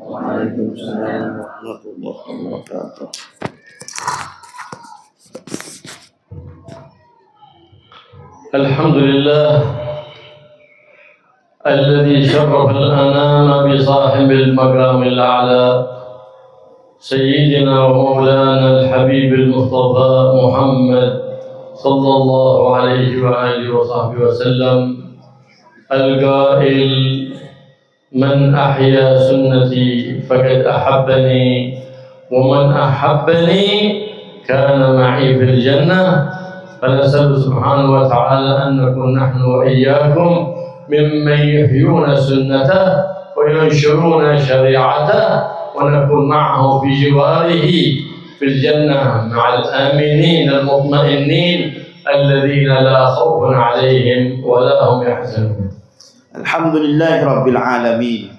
Waalaikumsalam warahmatullahi wabarakatuh. Alhamdulillah alladzi syarrafa al-anama bi sahibil maqamil a'la sayyidina wa maulana al-habib al-mustafa Muhammad sallallahu alaihi wa alihi wa sahbihi wa sallam al-qail man ahya sunnati faqad ahabbani wa man ahabbani kana ma'i fil jannah. فنسأل سبحانه وتعالى أن نكون نحن وإياكم ممن يحيون سنته وينشرون شريعته ونكون معه في جواره في الجنة مع الآمنين المطمئنين الذين لا خوف عليهم ولا هم يحزنون. Alhamdulillah Rabbil Alamin.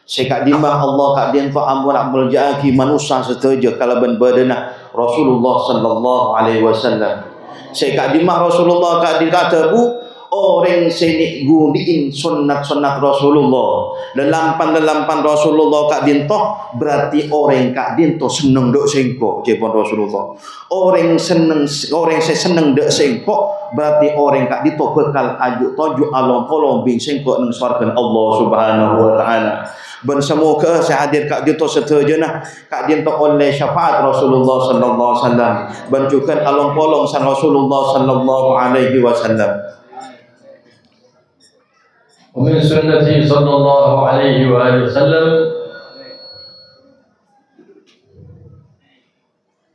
Sekak dimah Allah kak dia fa amun nak meljaki manusia setuju kalaban badanah Rasulullah sallallahu alaihi wasallam. Sekak dimah Rasulullah kak dikata bu orang senik gudiin sunnat Rasulullah lelampan Rasulullah kak dintoh berarti orang kak dintoh seneng dok sengkok jepon Rasulullah. Orang saya seneng dok sengkok berarti orang kak dintoh bekal ajuk tojuk alom kolom bing sengkok nang swarga Allah Subhanahu wa taala. Ben semoga saya hadir kak dintoh setuju nah kak dintoh oleh syafaat Rasulullah sallallahu alaihi wasallam ben juga alom kolom sang Rasulullah sallallahu alaihi wasallam. ومن سنته صلى الله عليه وآله وسلم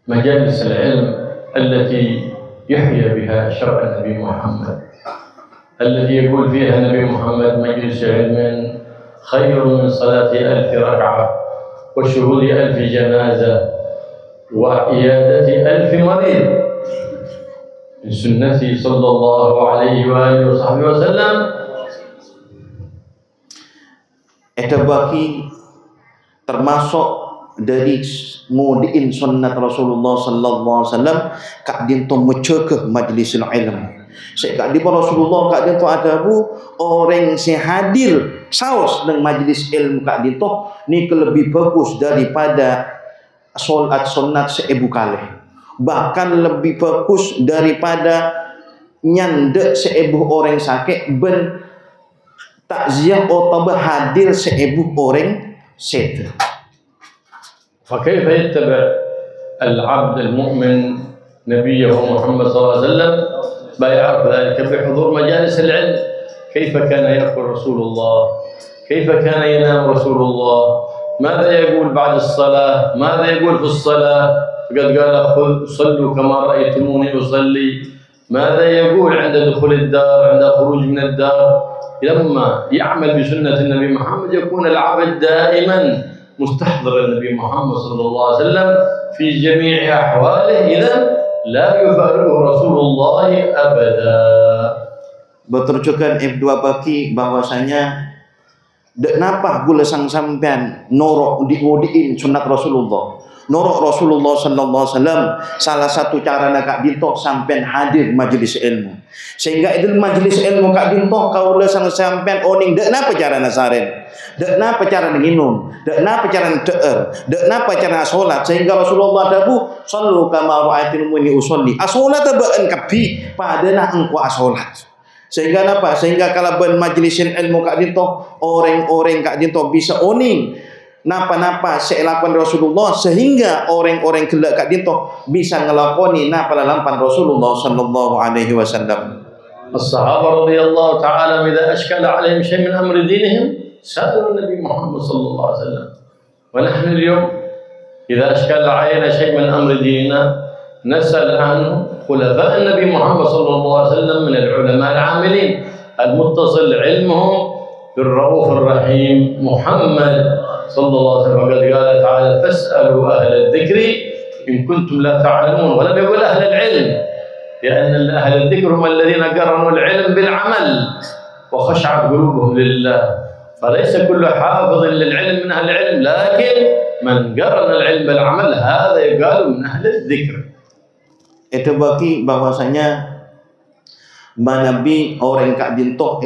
مجالس العلم التي يحيى بها شرع النبي محمد التي يقول فيها النبي محمد مجلس علم خير من صلاة 1000 ركعة وشهود 1000 جنازة وعيادة 1000 مريض. من سنته صلى الله عليه وآله وصحبه وسلم Eta baki termasuk dari mudiin sunnat Rasulullah sallallahu alaihi wasallam kak dinto mencegah majlisul ilm. Kak di Rasulullah kak dinto ada bu orang si hadir saus dengan majlis ilmu kak dinto ni lebih bagus daripada solat sunnat 1000 kali. Bahkan lebih bagus daripada nyandek 1000 orang sakit ben takziah atau hadir 1000 orang set. فكيف يتبع العبد المؤمن نبيه محمد صلى الله عليه وسلم بيعرف ذلك بحضور مجالس العلم. كيف كان يأكل رسول الله؟ كيف كان ينام رسول الله؟ ماذا يقول بعد الصلاة؟ ماذا يقول في الصلاة؟ فقد قال صلوا كما رأيتموني أصلي. ماذا يقول عند دخول الدار عند الخروج من الدار؟ لما يعمل بسنة النبي محمد يكون العبد دائما مستحضر النبي محمد صلى الله عليه وسلم في جميع أحواله. إذا لا يفارقه رسول الله أبدا. Berterujukan F2 baki bahwasanya kenapa gula sang sampean norok diudiin sunat Rasulullah. Norok Rasulullah sallallahu alaihi wasallam salah satu cara nak dintoh sampean hadir majlis ilmu. Sehingga itu majlis ilmu kak dintoh kaula sang sampean oning dek napa cara nasaren. Dek napa cara nginum, dek napa cara deer, dek napa cara salat sehingga Rasulullah dabu sallu kama ra'aitumuni usolli. Asolat been kabi padana engko asolat. Sehingga napa? Sehingga kalau ben majlisin ilmu kak dintoh orang-orang kak dintoh bisa oning napa-napa seelakuan Rasulullah sehingga orang-orang gelak kak dintoh bisa ngelakoni napa lampan Rasulullah sallallahu alaihi wasallam. As-sahabah radhiyallahu ta'ala idza ashkala alaihim shay min amri dinihim sa'alu Nabi Muhammad sallallahu alaihi wasallam. Wa nahnu al-yawm idza ashkala alaina shay min amri dinina nas'al an khulafa an-nabi Muhammad sallallahu alaihi wasallam min al-ulama al-'amilin al-muttasil 'ilmuhum bil-ra'uf ar-rahim Muhammad صلى الله عليه وسلم. وقد قال تعالى فاسألوا أهل الذكر إن كنتم لا تعلمون ولم يقل أهل العلم لأن أهل الذكر هم الذين قرنوا العلم بالعمل وخشعت قلوبهم لله. فليس كل حافظ للعلم من أهل العلم لكن من قرن العلم بالعمل هذا يقال من أهل الذكر. Itu bagi bahwasanya manabi orang kak dintoh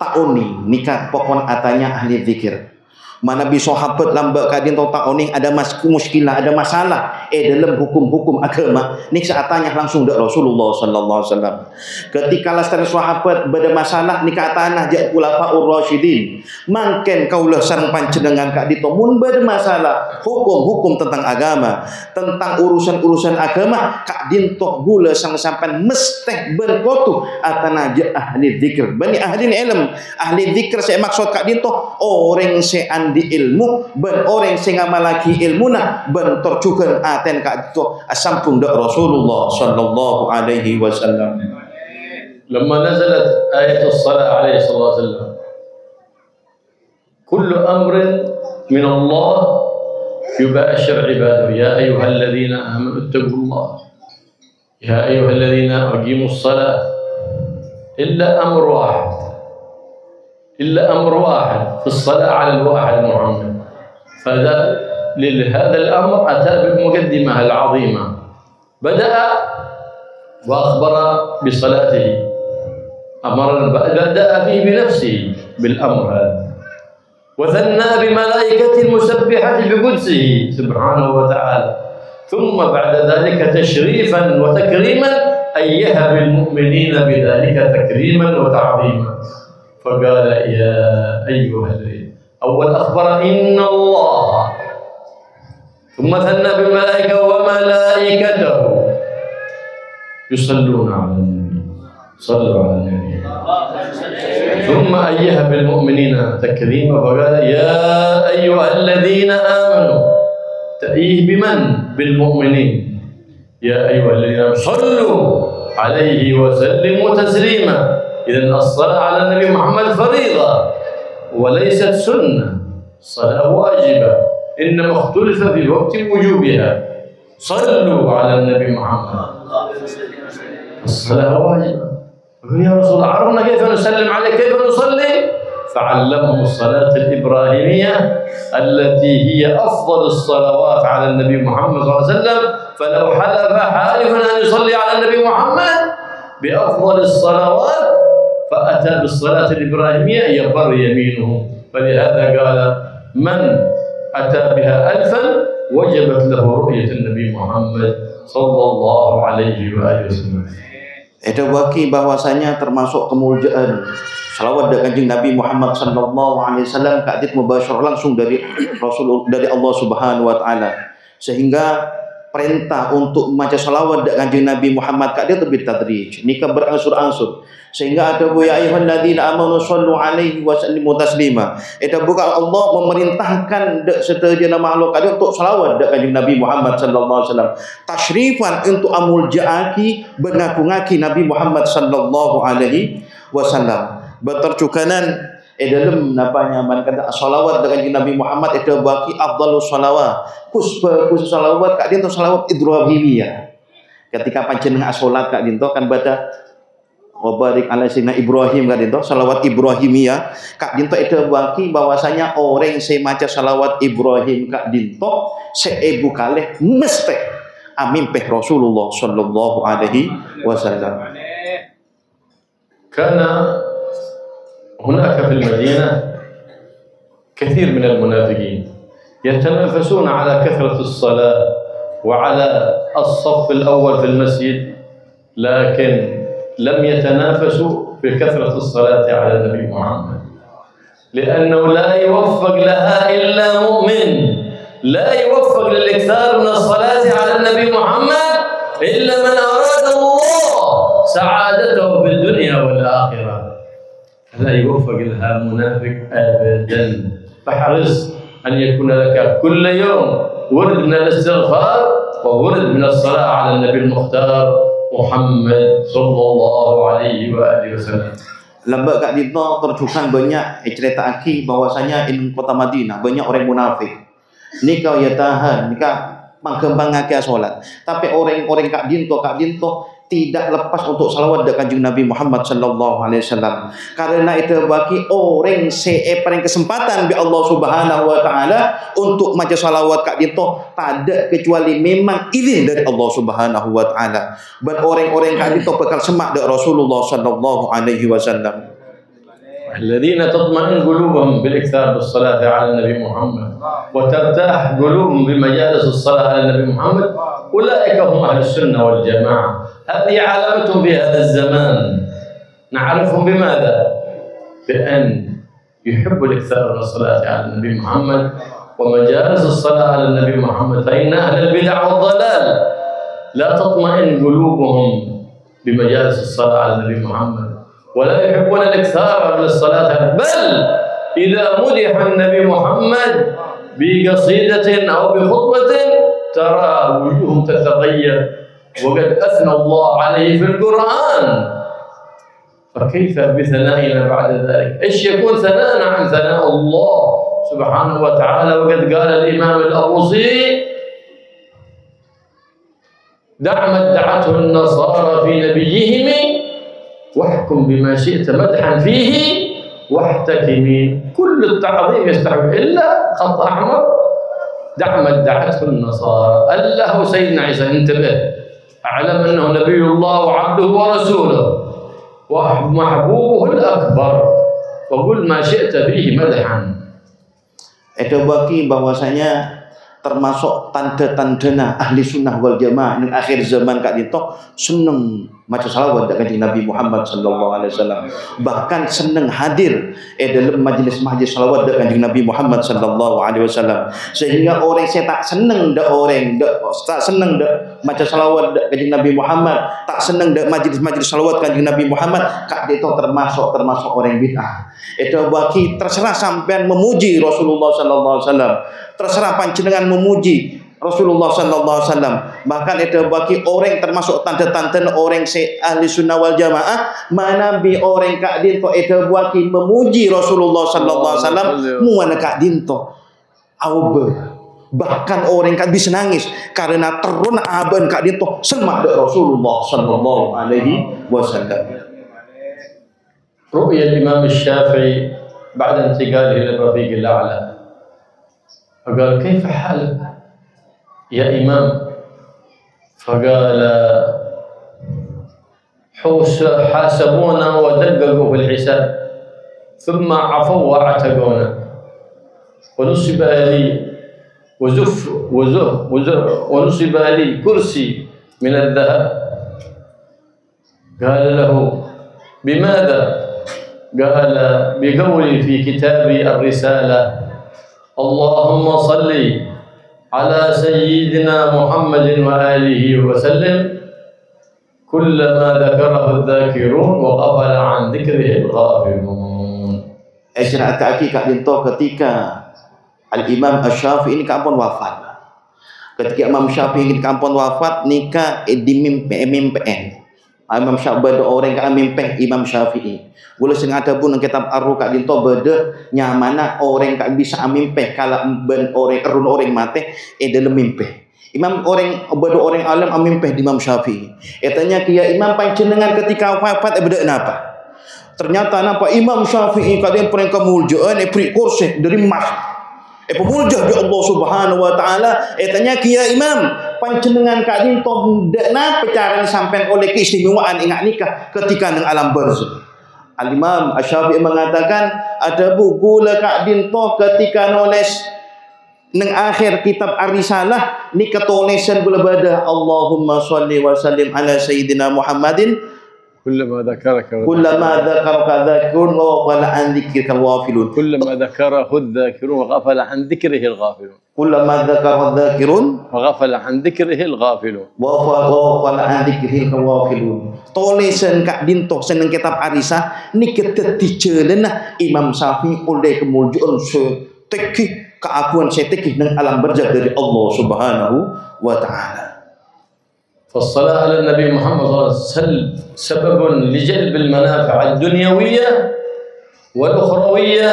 tauni nikah pokon atanya ahli zikir. mana bi sahabat lambat kadin tau tak oning ada muskilah, ada masalah dalam hukum-hukum agama ni saatnya langsung dak Rasulullah sallallahu alaihi wasallam. Ketika lastari sahabat berada masalah ni katana jak khulafaur rasyidin, mangken kaulah sareng panjenengan kak dito mun berada masalah hukum-hukum tentang agama, tentang urusan-urusan agama kak dinto gula sang sampan mesti berkotu atana jak ahli zikir bani ahli ilm. Ahli zikir saya maksud kak dinto orang se andi ilmu ben orang sing ngamalaki ilmuna ben tercukan aten kak dinto asampun dak Rasulullah sallallahu alaihi wasallam. لما نزلت آية الصلاة عليه الصلاة والسلام كل أمر من الله يباشر عباده يا أيها الذين آمنوا اتقوا الله يا أيها الذين أقيموا الصلاة إلا أمر واحد في الصلاة على الواحد محمد. لهذا الأمر أتى بالمقدمة العظيمة بدأ وأخبر بصلاته بدأ به بنفسه بالأمر هذا وثنى بملائكته المسبحة بقدسه سبحانه وتعالى ثم بعد ذلك تشريفا وتكريما أيها بالمؤمنين بذلك تكريما وتعظيما فقال يا أيها الذين أول أخبر إن الله ثم ثنى بالملائكة وملائكته يصلون على النبي صلوا على النبي ثم أيها بالمؤمنين تكريما فقال يا أيها الذين آمنوا تأيه بمن؟ بالمؤمنين يا أيها الذين آمنوا صلوا عليه وسلموا تسليما. إذن الصلاة على النبي محمد فريضة وليست سنة، الصلاة واجبة إنما اختلف في وقت وجوبها. صلوا على النبي محمد الصلاة واجبة. يا رسول الله عرفنا كيف نسلم عليه كيف نصلي فعلمهم الصلاة الإبراهيمية التي هي أفضل الصلوات على النبي محمد صلى الله عليه وسلم. فلو حلف حالف أن يصلي على النبي محمد بأفضل الصلوات فأتى بالصلاة الإبراهيمية يبر يمينه. فلهذا قال من أتى بها 1000 وجبت له رؤية النبي محمد صلى الله عليه وآله وسلم. Ada baki bahwasanya termasuk kemuliaan salawat dari kanjeng Nabi Muhammad sallallahu alaihi wasallam kak mubasyarah langsung dari Allah Subhanahu wa taala, sehingga perintah untuk membaca salawat dari kanjeng Nabi Muhammad kak dia lebih tadrij nikah berangsur-angsur, sehingga ada ya ayyuhalladzina amanu sallu alaihi wa sallimu taslima. Itu bukan Allah memerintahkan seterusnya makhluk kak untuk salawat dari kanjeng Nabi Muhammad sallallahu alaihi wasallam, tasyrifan untuk amul jaaki bengaku-ngaki Nabi Muhammad sallallahu alaihi wasallam. Bertercukanan dalam napanya man kata salawat dengan Nabi Muhammad itu bagi afdalus salawat khusus salawat kak dinto salawat ibrahimiyah. Ketika panjenengan salat kak dinto kan baca wa barik ala sayyidina Ibrahim kak dinto salawat ibrahimiyah kak dinto itu bagi bahwasanya orang yang maca salawat Ibrahim kak dinto seebu kalih mesti amin peh Rasulullah sallallahu alaihi wasallam. Karena هناك في المدينة كثير من المنافقين يتنافسون على كثرة الصلاة وعلى الصف الأول في المسجد، لكن لم يتنافسوا في كثرة الصلاة على النبي محمد، لأنه لا يوفق لها إلا مؤمن، لا يوفق للإكثار من الصلاة على النبي محمد إلا من أراد الله سعادته في الدنيا والآخرة. لا يوفق لها منافق أبدا. فاحرص أن يكون لك كل يوم ورد من الاستغفار وورد من الصلاة على النبي المختار محمد صلى الله عليه وآله وسلم. Lambat kak dinto tercukan banyak cerita aki bahwasanya in kota Madinah banyak orang munafik. Nikah ya tahan, nikah mangkembang ngaki salat. Tapi orang-orang kak dinto tidak lepas untuk salawat dari kanjeng Nabi Muhammad sallallahu alaihi wasallam. Karena itu bagi orang paling kesempatan bi Allah Subhanahu wa taala untuk maca salawat kak dinto pada kecuali memang izin dari Allah Subhanahu wa taala. Dan orang-orang kak dinto bakal semak dari Rasulullah sallallahu alaihi wasallam. الذين تطمئن قلوبهم بالإكثار بالصلاة على النبي محمد وترتاح قلوبهم بمجالس الصلاة على النبي محمد أولئك هم أهل السنة والجماعة. هذه علامتهم في هذا الزمان. نعرفهم بماذا؟ بأن يحبوا الإكثار من الصلاة على النبي محمد ومجالس الصلاة على النبي محمد. فإن أهل البدع والضلال لا تطمئن قلوبهم بمجالس الصلاة على النبي محمد ولا يحبون الإكثار من الصلاة، بل إذا مدح النبي محمد بقصيدة أو بخطبة ترى وجوههم تتغير وقد أثنى الله عليه في القرآن. فكيف بثنائنا بعد ذلك؟ إيش يكون ثناءنا عن ثناء الله سبحانه وتعالى؟ وقد قال الإمام الأبوصي: دع ما ادعته النصارى في نبيهم واحكم بما شئت مدحا فيه واحتكمي. كل التعظيم يستحب إلا خط أحمر: دع ما ادعته النصارى. الله سيدنا عيسى، انتبه، اعلم أنه نبي الله وعبده ورسوله ومحبوبه الأكبر وقل ما شئت فيه مدحا. Itu bagi bahwasanya termasuk tanda-tandana ahli sunnah wal jamaah di akhir zaman kak dito seneng maca salawat dekat Nabi Muhammad sallallahu alaihi wasallam, bahkan seneng hadir dalam majlis-majlis salawat dekat Nabi Muhammad sallallahu alaihi wasallam, sehingga orang saya tak seneng dak orang tak seneng dak maca salawat dekat Nabi Muhammad, tak seneng dak majlis-majlis salawat dekat Nabi Muhammad, kak dito termasuk orang bid'ah. Itu bagi terserah sampean memuji Rasulullah sallallahu alaihi wasallam, terserah panjenengan memuji Rasulullah sallallahu alaihi wasallam, bahkan itu bagi orang termasuk tanda-tanda orang ahli sunnah wal jamaah manabi orang kak dinto itu bagi memuji Rasulullah sallallahu alaihi wasallam muana kak dinto aube, bahkan orang kak bisa nangis karena terun aban kak dinto semak Rasulullah sallallahu alaihi wasallam. رؤيا الإمام الشافعي بعد انتقاله إلى الرفيق الأعلى فقال: كيف حالك يا إمام؟ فقال: حاسبونا ودققوا في الحساب ثم عفوا واعتقونا ونصب لي كرسي من الذهب. قال له: بماذا؟ قال: بقولي في كتابي الرسالة: اللهم صل على سيدنا محمد وآله وسلم كلما ذكره الذاكرون وغفل عن ذكره الغافلون. Isyarat kaki kak dinto ketika Al-Imam Asy-Syafi'i ini kampun wafat. Ketika Imam Syafi'i ini kampun wafat nikah di mimpen. Imam Syafi'i beda orang kak mimpeng Imam Syafi'i. Boleh sing ada pun kitab Ar-Ruh kak dinto beda nyamana orang kak bisa mimpeng kalau ben orang erun orang mate dalam mimpeng. Imam orang beda orang alim mimpeng di Imam Syafi'i. Etanya kia Imam panjenengan ketika wafat beda napa? Ternyata napa Imam Syafi'i kalian pernah kemuljaan pri kursi dari emas. Pemuljah di Allah Subhanahu wa taala. Etanya kia Imam panjenengan kak dinto ndak napa cara sampai oleh keistimewaan ingat nikah ketika nang alam barzakh. Al-Imam Asy-Syafi'i mengatakan ada buku kak dinto ketika nulis nang akhir kitab Ar-Risalah ni ketulisan gula bada Allahumma shalli wa sallim ala sayyidina Muhammadin كلما ذكرك الذاكرون وغفل عن ذكرك الغافلون. كلما ذكره الذاكرون وغفل عن ذكره الغافلون. كلما ذكره الذاكرون وغفل عن ذكره الغافلون. وغفل عن ذكره الغافلون. Tulisan kak dinto seneng kitab Ar-Risalah ni ketetijeulna Imam Syafi'i oleh kemuljaan setekih keakuan setekih nang alam barzakh dari Allah Subhanahu wa taala. فالصلاة على النبي محمد صلى الله عليه وسلم سبب لجلب المنافع الدنيوية والأخروية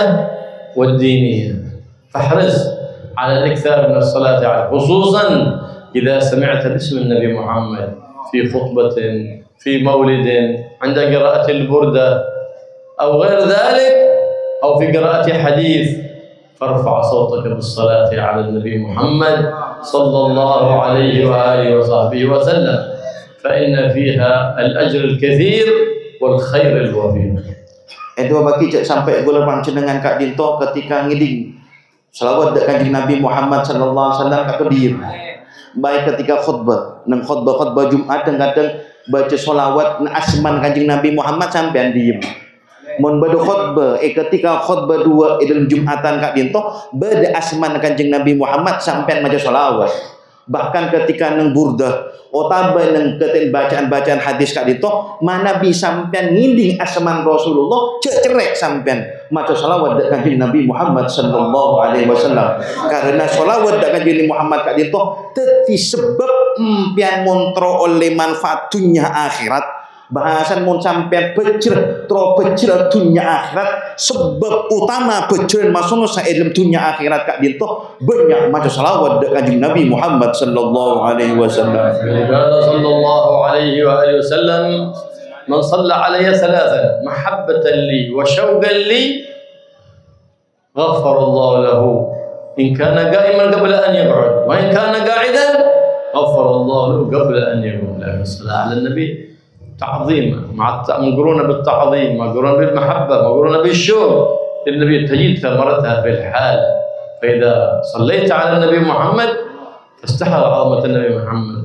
والدينية، فاحرص على الإكثار من الصلاة عليه، خصوصا إذا سمعت اسم النبي محمد في خطبة، في مولد، عند قراءة البردة أو غير ذلك، أو في قراءة حديث، فارفع صوتك بالصلاة على النبي محمد صلى الله عليه وآله وصحبه وسلم، فإن فيها الأجر الكثير والخير الوفير. Dua baki cek sampai gula pancenengan kak dinto ketika ngiding selawat dak kanjeng Nabi Muhammad sallallahu alaihi wasallam kak diem. Baik ketika khutbah, nang khutbah Jumat kadang baca selawat na asman kanjeng Nabi Muhammad sampean diem. Mun badu khutbah ketika khutbah dua dalam Jumatan kak dinto bada asman kanjeng Nabi Muhammad sampean maca selawat. Bahkan ketika nang burdah otaba nang ketin bacaan hadis kak dinto mana bisa sampean nginding asman Rasulullah cek cerek sampean maca selawat dak kanjeng Nabi Muhammad sallallahu alaihi wasallam. Karena selawat dak kanjeng Muhammad kak dinto teti sebab pian montro oleh manfaat dunia akhirat. Bahasan mun sampean bejer dunia akhirat sebab utama bejer masuk sa ilmu dunia akhirat kak dinto banyak maca selawat dak kanjeng Nabi Muhammad sallallahu alaihi wasallam. Sallallahu alaihi wa alihi wasallam man shalla alayya thalathan mahabbatan li wa shawqan li ghafara Allah lahu in kana qa'iman qabla an yaq'ud wa in kana qa'idan ghafara Allah lahu qabla an yaqum. La sallallahu ala nabi تعظيم مقرونة بالتعظيم مقرونة بالمحبة مقرونة بالشوق للنبي تجد ثمرتها في الحال. فإذا صليت على النبي محمد فاستحضر عظمة النبي محمد.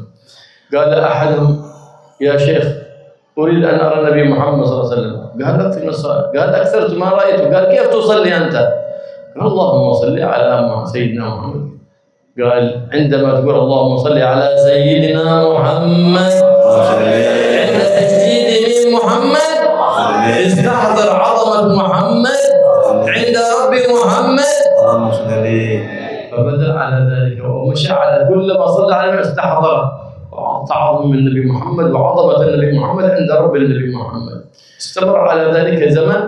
قال أحدهم يا شيخ أريد أن أرى النبي محمد صلى الله عليه وسلم. قال أكثر من الصلاة. قال أكثرت ما رأيته. قال كيف تصلي أنت؟ قال اللهم صل على سيدنا محمد. قال عندما تقول اللهم صل على سيدنا محمد محمد استحضر عظمة محمد عند رب محمد فبدأ على ذلك ومشى على كل ما صلى عليه استحضر تعظم النبي محمد وعظمة النبي محمد عند رب النبي محمد. استمر على ذلك زمن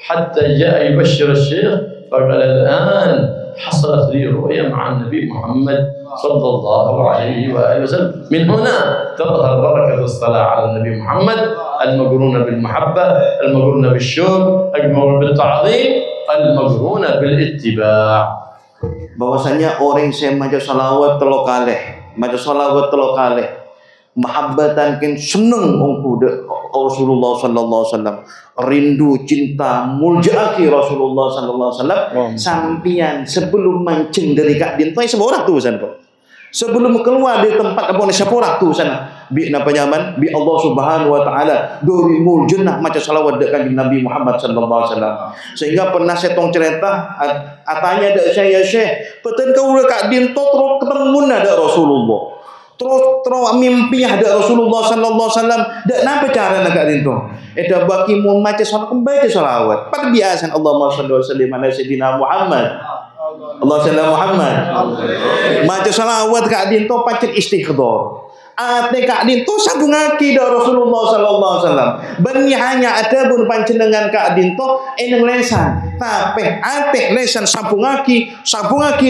حتى جاء يبشر الشيخ فقال الآن حصلت لي رؤيا مع النبي محمد صلى الله عليه وآله وسلم. من هنا تظهر بركة الصلاة على النبي محمد المقرونة بالمحبة المقرونة بالشوق المقرونة بالتعظيم المقرونة بالاتباع. Bahwasanya orang yang maca salawat telo kalih mahabbatan kin seneng ungku Rasulullah sallallahu alaihi wasallam rindu cinta muljaaki Rasulullah sallallahu alaihi wasallam sampian sebelum mancing dari kak dinto seborang tu sana sebelum keluar dari tempat abang seborang tu sana bi napa nyaman bi Allah Subhanahu wa taala dari muljannah maca salawat dekat Nabi Muhammad sallallahu alaihi wasallam. Sehingga pernah setong cerita atanya dak saya Syekh peten kau kak dinto terus ketemu ada Rasulullah terus mimpi ada Rasulullah sallallahu alaihi wasallam dak napa cara nak dinto eda baki mun maca salat baca selawat pada biasa Allahumma shalli wa sallim ala sayidina Muhammad Allah sallallahu Muhammad maca selawat kak dinto pacet istighdar ate kak dinto sabungaki da Rasulullah sallallahu alaihi wasallam bani hanya ada pun panjenengan kak dinto eneng lesan tapi ate lesan sabungaki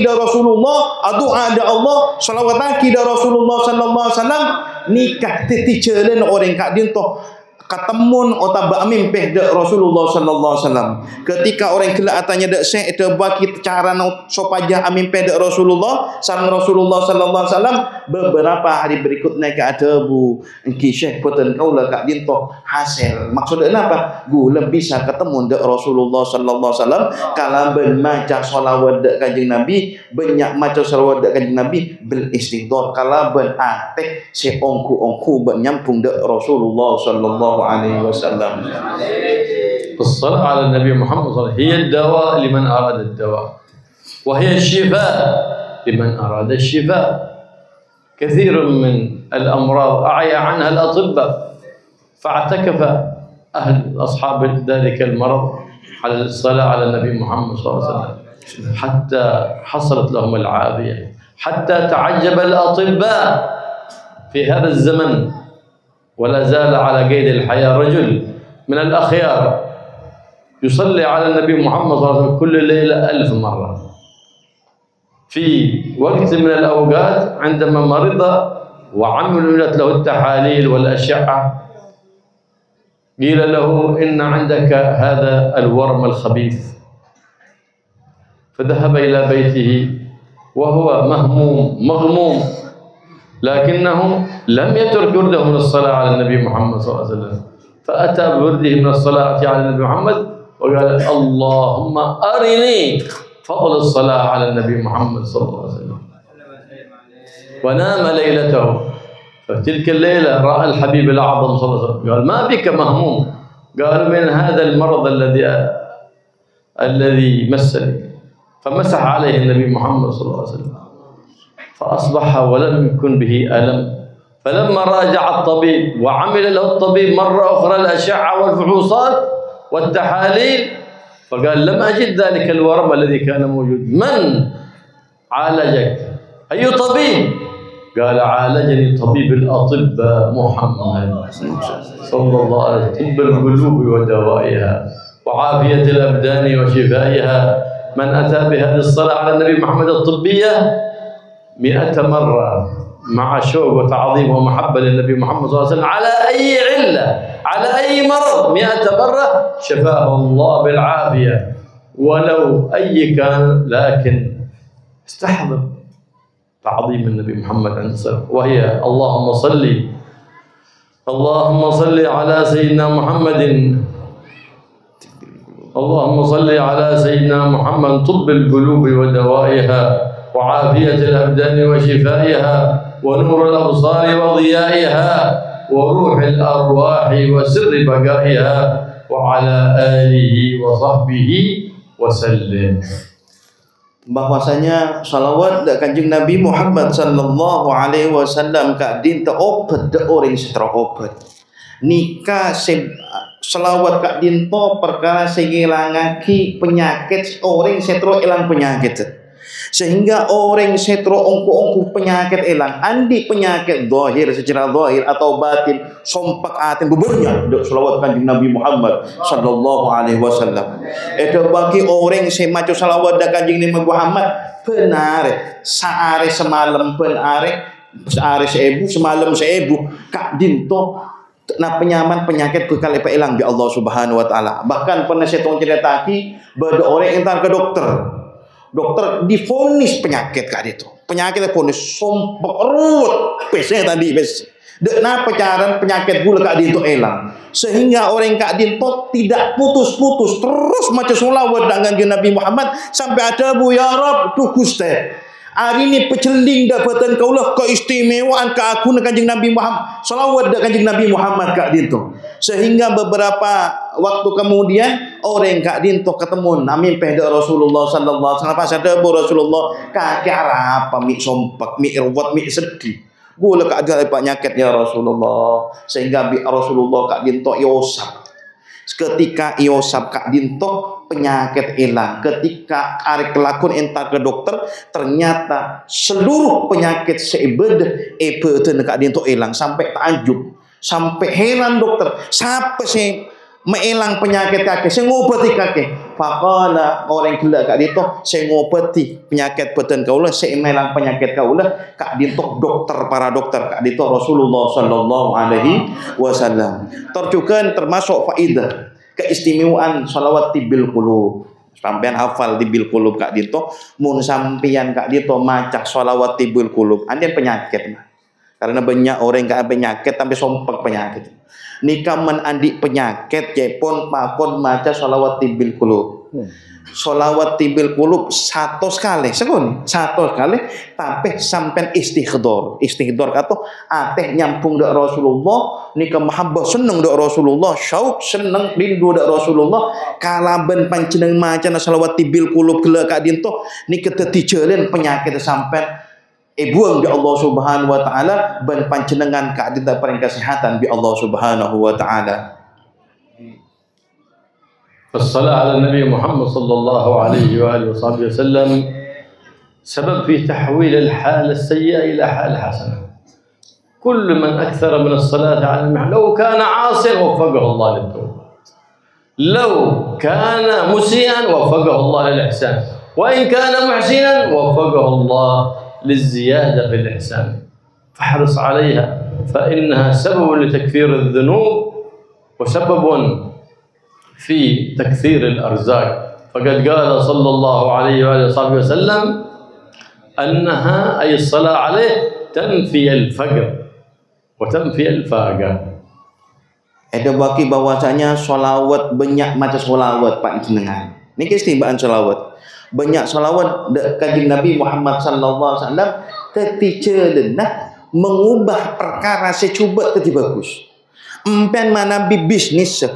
da Rasulullah doa ada Allah selawataki da Rasulullah sallallahu alaihi wasallam nikah titi jalan orang kak dinto katamun otaba mimpeh de Rasulullah sallallahu alaihi wasallam ketika orang kelak atanya dak syekh de baki cara sopaja mimpeh de Rasulullah sallallahu alaihi wasallam beberapa hari berikutnya ke ada bu engki syekh peten kaula kak dinto hasil maksudnya apa gula bisa ketemu de Rasulullah sallallahu alaihi wasallam kala ben maca selawat de kanjeng Nabi banyak maca selawat de kanjeng Nabi bil istighdar kala ben ate se ongku ben nyampung de Rasulullah sallallahu عليه وسلم. الصلاة على النبي محمد صلى الله عليه وسلم هي الدواء لمن أراد الدواء وهي الشفاء لمن أراد الشفاء. كثير من الأمراض أعيا عنها الأطباء فاعتكف أهل أصحاب ذلك المرض على الصلاة على النبي محمد صلى الله عليه وسلم حتى حصلت لهم العافية حتى تعجب الأطباء في هذا الزمن ولا زال على قيد الحياة رجل من الأخيار يصلي على النبي محمد صلى الله عليه وسلم كل ليلة 1000 مرة في وقت من الأوقات عندما مرض وعملت له التحاليل والأشعة قيل له إن عندك هذا الورم الخبيث فذهب إلى بيته وهو مهموم مغموم لكنه لم يترك ورده من الصلاة على النبي محمد صلى الله عليه وسلم فأتى بورده من الصلاة على النبي محمد وقال اللهم أرني فضل الصلاة على النبي محمد صلى الله عليه وسلم. ونام ليلته، فتلك الليلة رأى الحبيب الأعظم صلى الله عليه وسلم قال ما بك مهموم؟ قال من هذا المرض الذي مسني، فمسح عليه النبي محمد صلى الله عليه وسلم فأصبح ولم يكن به ألم. فلما راجع الطبيب وعمل له الطبيب مرة أخرى الأشعة والفحوصات والتحاليل فقال لم أجد ذلك الورم الذي كان موجود. من عالجك؟ أي طبيب؟ قال عالجني طبيب الأطباء محمد صلى الله عليه وسلم، طب القلوب ودوائها وعافية الأبدان وشفائها. من أتى بهذه الصلاة على النبي محمد الطبية 100 مرة مع شوق وتعظيم ومحبة للنبي محمد صلى الله عليه وسلم على أي علة، على أي مرض 100 مرة شفاه الله بالعافية ولو أي كان. لكن استحضر تعظيم النبي محمد عند الصلاة، وهي اللهم صل على سيدنا محمد، اللهم صل على سيدنا محمد طب القلوب ودوائها وعافية الأبدان وشفائها ونور الأبصار وضيائها وروح الأرواح وسر بقائها وعلى آله وصحبه وسلم. Bahwasanya salawat dak Kanjeng Nabi Muhammad sallallahu alaihi wasallam ka din ta obat de orang setra obat. Nika selawat kak dinto perkara sehilangaki penyakit orang setro ilang penyakit. Sehingga orang setro ongku penyakit ilang. Andi penyakit zahir secara zahir atau batin sompak atin bebernya dok selawat Kanjeng Nabi Muhammad sallallahu alaihi wasallam. Itu bagi orang semacu selawat dak Kanjeng Nabi Muhammad benar saare semalam benar saare seebu semalam seebu kak dinto na penyaman penyakit bekal lepa ilang bi Allah Subhanahu wa taala. Bahkan pernah saya ceritaki bada orang entar ke dokter. Dokter difonis penyakit kak itu. Penyakit difonis sompok ruwet. Pesnya tadi pes. Dek napa cara penyakit gula kak itu ilang. Sehingga orang kak dinto tidak putus-putus terus maca selawat dengan Nabi Muhammad sampai ada bu ya Rab tu Gusti. Hari ini peceling dapatan kaulah keistimewaan keagungan Kanjeng Nabi Muhammad. Salawat dak Kanjeng Nabi Muhammad kak dinto. Sehingga beberapa waktu kemudian orang kak dinto ketemu nami pehda Rasulullah sallallahu alaihi wasallam pas ada Rasulullah kaki apa mi sompak mi ruwet mi sedih. Gula kak ada penyakit ya Rasulullah. Sehingga bi Rasulullah kak dinto iosap. Ketika iosap kak dinto penyakit hilang. Ketika arek kelakon entar ke dokter ternyata seluruh penyakit seibed ebeten kak dinto hilang sampai takjub sampai heran dokter siapa sih mehilang penyakit kaki saya ngobati kaki faqala orang gila kak dinto saya ngobati penyakit beten kaulah saya mehilang penyakit kaulah kak dinto dokter para dokter kak dinto Rasulullah sallallahu alaihi wasallam. Terjukan termasuk faidah keistimewaan salawat tibil qulub. Sampean hafal tibil qulub kak dinto mun sampean kak dinto maca salawat tibil qulub andien penyakit. Karena banyak orang kak penyakit sampai sompak penyakit. Nika men andi penyakit jepon pakon maca salawat tibil qulub. Salawat tibil qulub 100 kali sekon 100 kali tapi sampai istighfar kata ateh nyampung dak Rasulullah nika mahabbah seneng dak Rasulullah syauq seneng rindu dak Rasulullah kalaben panjenengan maca salawat tibil qulub gela ka dinto nika tetijelen penyakit sampai buang di Allah Subhanahu wa taala ban panjenengan ka dinta paring kesehatan bi Allah Subhanahu wa taala. الصلاة على النبي محمد صلى الله عليه وآله وصحبه وسلم سبب في تحويل الحالة السيئة إلى حالة حسنة. كل من أكثر من الصلاة على النبي لو كان عاصيا وفقه الله للتوبة، لو كان مسيئا وفقه الله للإحسان، وإن كان محسنا وفقه الله للزيادة في الإحسان. فاحرص عليها فإنها سبب لتكفير الذنوب وسبب في تكثير الأرزاق. فقد قال صلى الله عليه وآله وصحبه وسلم أنها أي الصلاة عليه تنفي الفقر وتنفي الفاقة. Ada baki bahwasanya solawat banyak macam solawat Pak jenengan. Ini keistimewaan solawat. Banyak solawat kanjeng Nabi Muhammad sallallahu alaihi wasallam ketika denah mengubah perkara secuba tadi bagus. Empen mana bisnis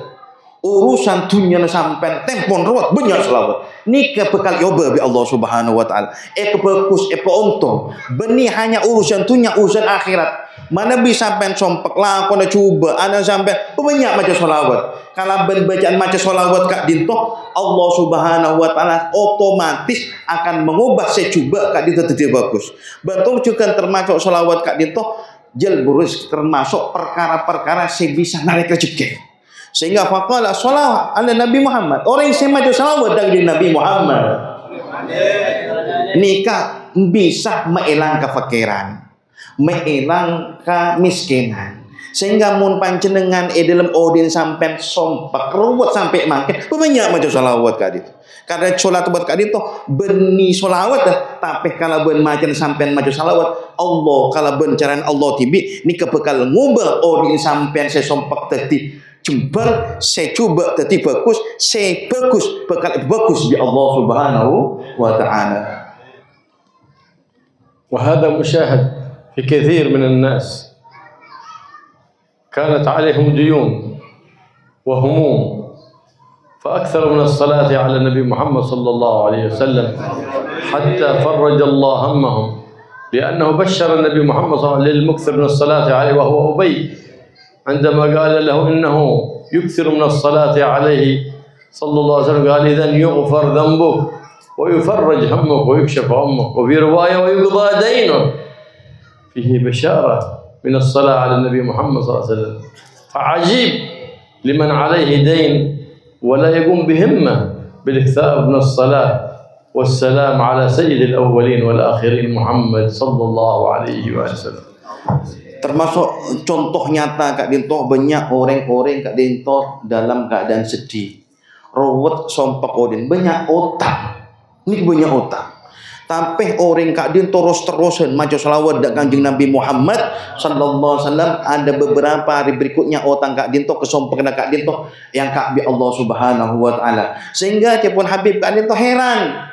urusan dunia sampai tempon rawat banyak selawat. Ni bekal yoba bi Allah Subhanahu wa taala. Kebagus untung. Beni hanya urusan dunia, urusan akhirat. Mana bisa sampai sompek lah kau coba ada sampai banyak macam selawat. Kalau bacaan macam selawat kak dinto, Allah Subhanahu wa taala otomatis akan mengubah secuba kak dinto jadi bagus. Betul juga termasuk selawat kak dinto jel burus termasuk perkara-perkara sebisa narik rezeki. Sehingga faqala sholawat ala Nabi Muhammad. Orang yang semacam salawat dari Nabi Muhammad nikah bisa mengelang kefakiran, mengelang kemiskinan. Sehingga mun panjenengan dalam odin sampai sompak ruwet sampai makin banyak macam salawat kadi itu. Karena solat buat kadi itu beni salawat tapi kalau ben macam sampai macam salawat Allah kalau ben caran Allah tibi ni kebekal ngubah odin sampai sesompak tadi jembar saya coba tadi bagus saya bagus bekal bagus di Allah Subhanahu wa taala. وهذا مشاهد في كثير من الناس كانت عليهم ديون وهموم فأكثر من الصلاة على النبي محمد صلى الله عليه وسلم حتى فرج الله همهم لأنه بشر النبي محمد صلى الله عليه وسلم للمكثر من الصلاة عليه وهو أبي عندما قال له إنه يكثر من الصلاة عليه صلى الله عليه وسلم قال إذن يغفر ذنبك ويفرج همك ويكشف همك وفي رواية ويقضى دينك فيه بشارة من الصلاة على النبي محمد صلى الله عليه وسلم. فعجيب لمن عليه دين ولا يقوم بهمة بالاكثار من الصلاة والسلام على سيد الأولين والآخرين محمد صلى الله عليه وسلم. Termasuk contoh nyata Kak Dinto banyak orang-orang Kak Dinto dalam keadaan sedih, rawat sompak odin banyak otak, ini banyak otak. Tapi orang Kak Dinto terus-terusan macam selawat dan kanjeng Nabi Muhammad sallallahu alaihi wasallam ada beberapa hari berikutnya otak Kak Dinto kesompak Kak Dinto yang Kak bi Allah Subhanahu wa taala. Sehingga cepun Habib Kak Dinto heran.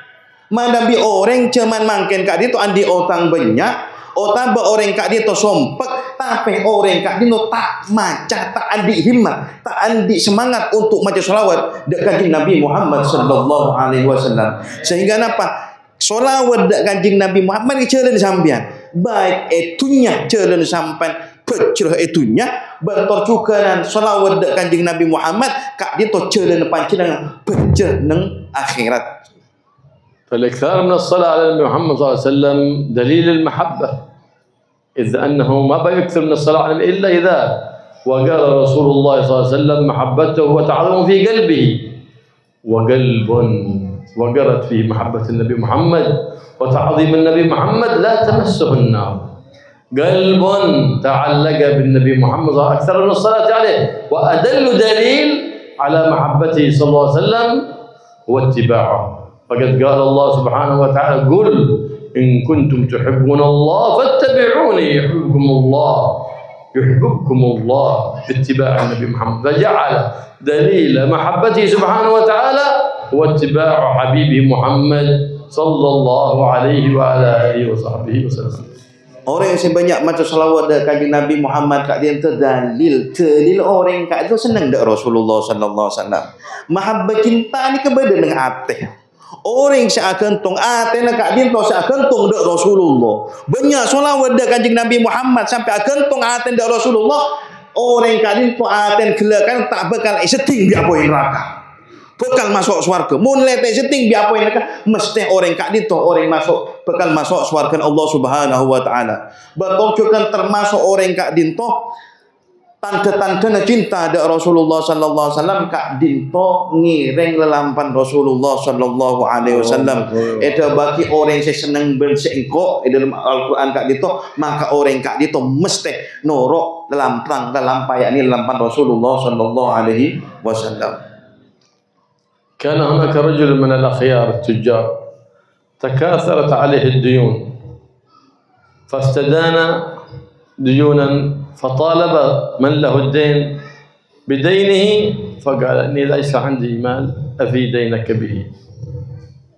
Mana bi orang cuman mangken Kak Dinto andi otang banyak. Otang orang Kak Dinto sompak, tapi orang Kak Dinto tak maca, tak andi himmat, tak andi semangat untuk maca selawat dekat kanjeng Nabi Muhammad sallallahu alaihi wasallam. Sehingga apa? Selawat dekat kanjeng Nabi Muhammad jalan sampean. Baik itunya jalan sampean pecah itunya, bentor juga dan selawat dekat kanjeng Nabi Muhammad Kak Dinto jalan panjenengan pecah nang akhirat. فالإكثار من الصلاة على النبي محمد صلى الله عليه وسلم دليل المحبة إذ أنه ما بيكثر من الصلاة على النبي إلا إذا وقال رسول الله صلى الله عليه وسلم محبته وتعظيمه في قلبه وقلب وقرت فيه محبة النبي محمد وتعظيم النبي محمد لا تمسه النار قلب تعلق بالنبي محمد صلى الله عليه وسلم أكثر من الصلاة عليه وأدل دليل على محبته صلى الله عليه وسلم هو اتباعه. فقد قال الله سبحانه وتعالى قل إن كنتم تحبون الله فاتبعوني يحببكم الله باتباع النبي محمد. فجعل دليل محبته سبحانه وتعالى هو اتباع حبيبه محمد صلى الله عليه وعلى آله وصحبه وسلم. Orang yang sebanyak macam salawat dari kanjeng Nabi Muhammad Kak Dinto dalil orang Kak itu senang dak Rasulullah sallallahu alaihi wasallam. Mahabbah cinta ni kepada dengan hati. Orang seakan tong atena Kak Dinto seakan tong dak Rasulullah. Banyak selawat dak kanjeng Nabi Muhammad sampai akan tong aten dak Rasulullah. Orang Kak Dinto aten gelakan tak bakal seting biar poin neraka. Bakal masuk swarga. Mun lete seting biar poin neraka mesti orang Kak Dinto orang masuk bakal masuk swarga Allah Subhanahu wa taala. Betul juga termasuk orang Kak Dinto tanda-tanda cinta dari Rasulullah sallallahu alaihi wasallam Kak Dinto ngireng lelampan Rasulullah sallallahu alaihi wasallam. Itu bagi orang yang senang bersengkok dalam Al-Qur'an Kak Dinto, maka orang Kak Dinto mesti norok lelampang yakni lelampan Rasulullah sallallahu alaihi wasallam. كان هناك رجل من الأخيار التجار تكاثرت عليه الديون فاستدان ديونا فطالب من له الدين بدينه، فقال إني ليس عندي مال أفي دينك به.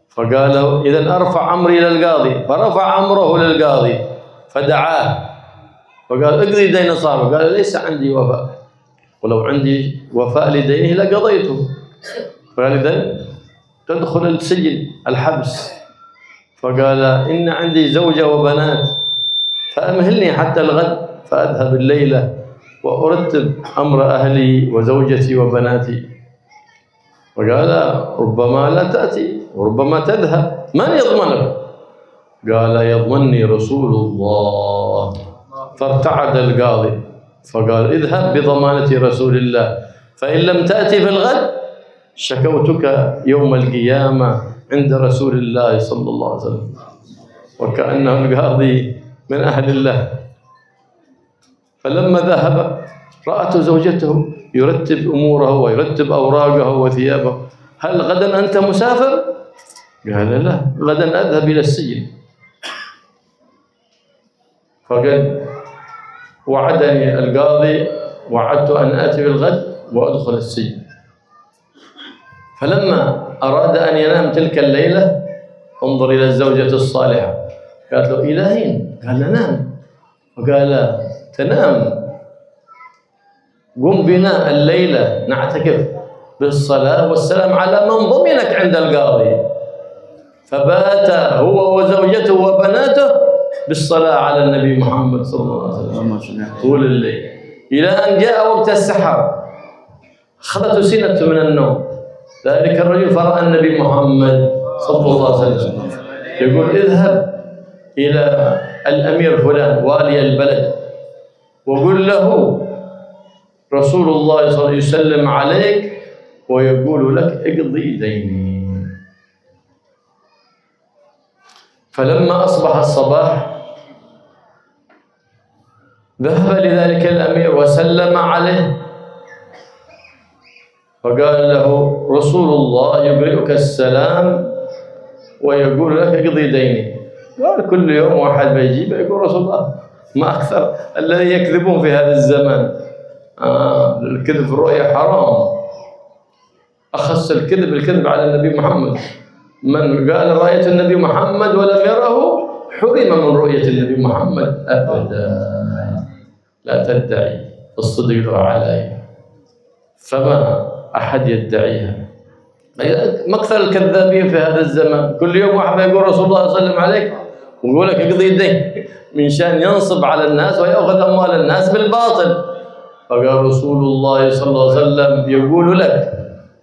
فقال له إذن أرفع أمري إلى القاضي. فرفع أمره للقاضي فدعاه فقال اقضي دين صاحبه. قال ليس عندي وفاء، ولو عندي وفاء لدينه لقضيته. فقال إذن تدخل السجن الحبس. فقال إن عندي زوجة وبنات فأمهلني حتى الغد فأذهب الليلة وأرتب أمر أهلي وزوجتي وبناتي. فقال ربما لا تأتي وربما تذهب، من يضمنك؟ قال يضمنني رسول الله. فارتعد القاضي فقال اذهب بضمانة رسول الله، فإن لم تأتي في الغد شكوتك يوم القيامة عند رسول الله صلى الله عليه وسلم. وكأنه القاضي من أهل الله. فلما ذهب رأت زوجته يرتب أموره ويرتب أوراقه وثيابه. هل غدا أنت مسافر؟ قال لا، غدا أذهب إلى السجن. فقد وعدني القاضي، وعدت أن آتي بالغد وأدخل السجن. فلما أراد أن ينام تلك الليلة انظر إلى الزوجة الصالحة، قالت له إلى أين؟ قال نام. وقال تنام، قم بنا الليلة نعتكف بالصلاة والسلام على من ضمنك عند القاضي. فبات هو وزوجته وبناته بالصلاة على النبي محمد صلى الله عليه وسلم طول الليل، إلى أن جاء وقت السحر أخذته سنة من النوم. ذلك الرجل فرأى النبي محمد صلى الله عليه وسلم يقول اذهب إلى الأمير فلان والي البلد وقل له رسول الله صلى الله عليه وسلم يسلم عليك ويقول لك اقضي ديني. فلما أصبح الصباح ذهب لذلك الأمير وسلم عليه، فقال له رسول الله يقرئك السلام ويقول لك اقضي ديني. قال كل يوم واحد بيجيب يقول رسول الله، ما أكثر الذي يكذبون في هذا الزمان. الكذب في الرؤيا حرام، أخص الكذب على النبي محمد. من قال رأيت النبي محمد ولم يره حرم من رؤية النبي محمد أبدا. لا تدعي الصدق علي، فما أحد يدعيها. مكثر الكذابين في هذا الزمان، كل يوم واحد يقول رسول الله صلى الله عليه وسلم عليك ويقول لك اقضي الدين من شان ينصب على الناس ويأخذ أموال الناس بالباطل. فقال رسول الله صلى الله عليه وسلم يقول لك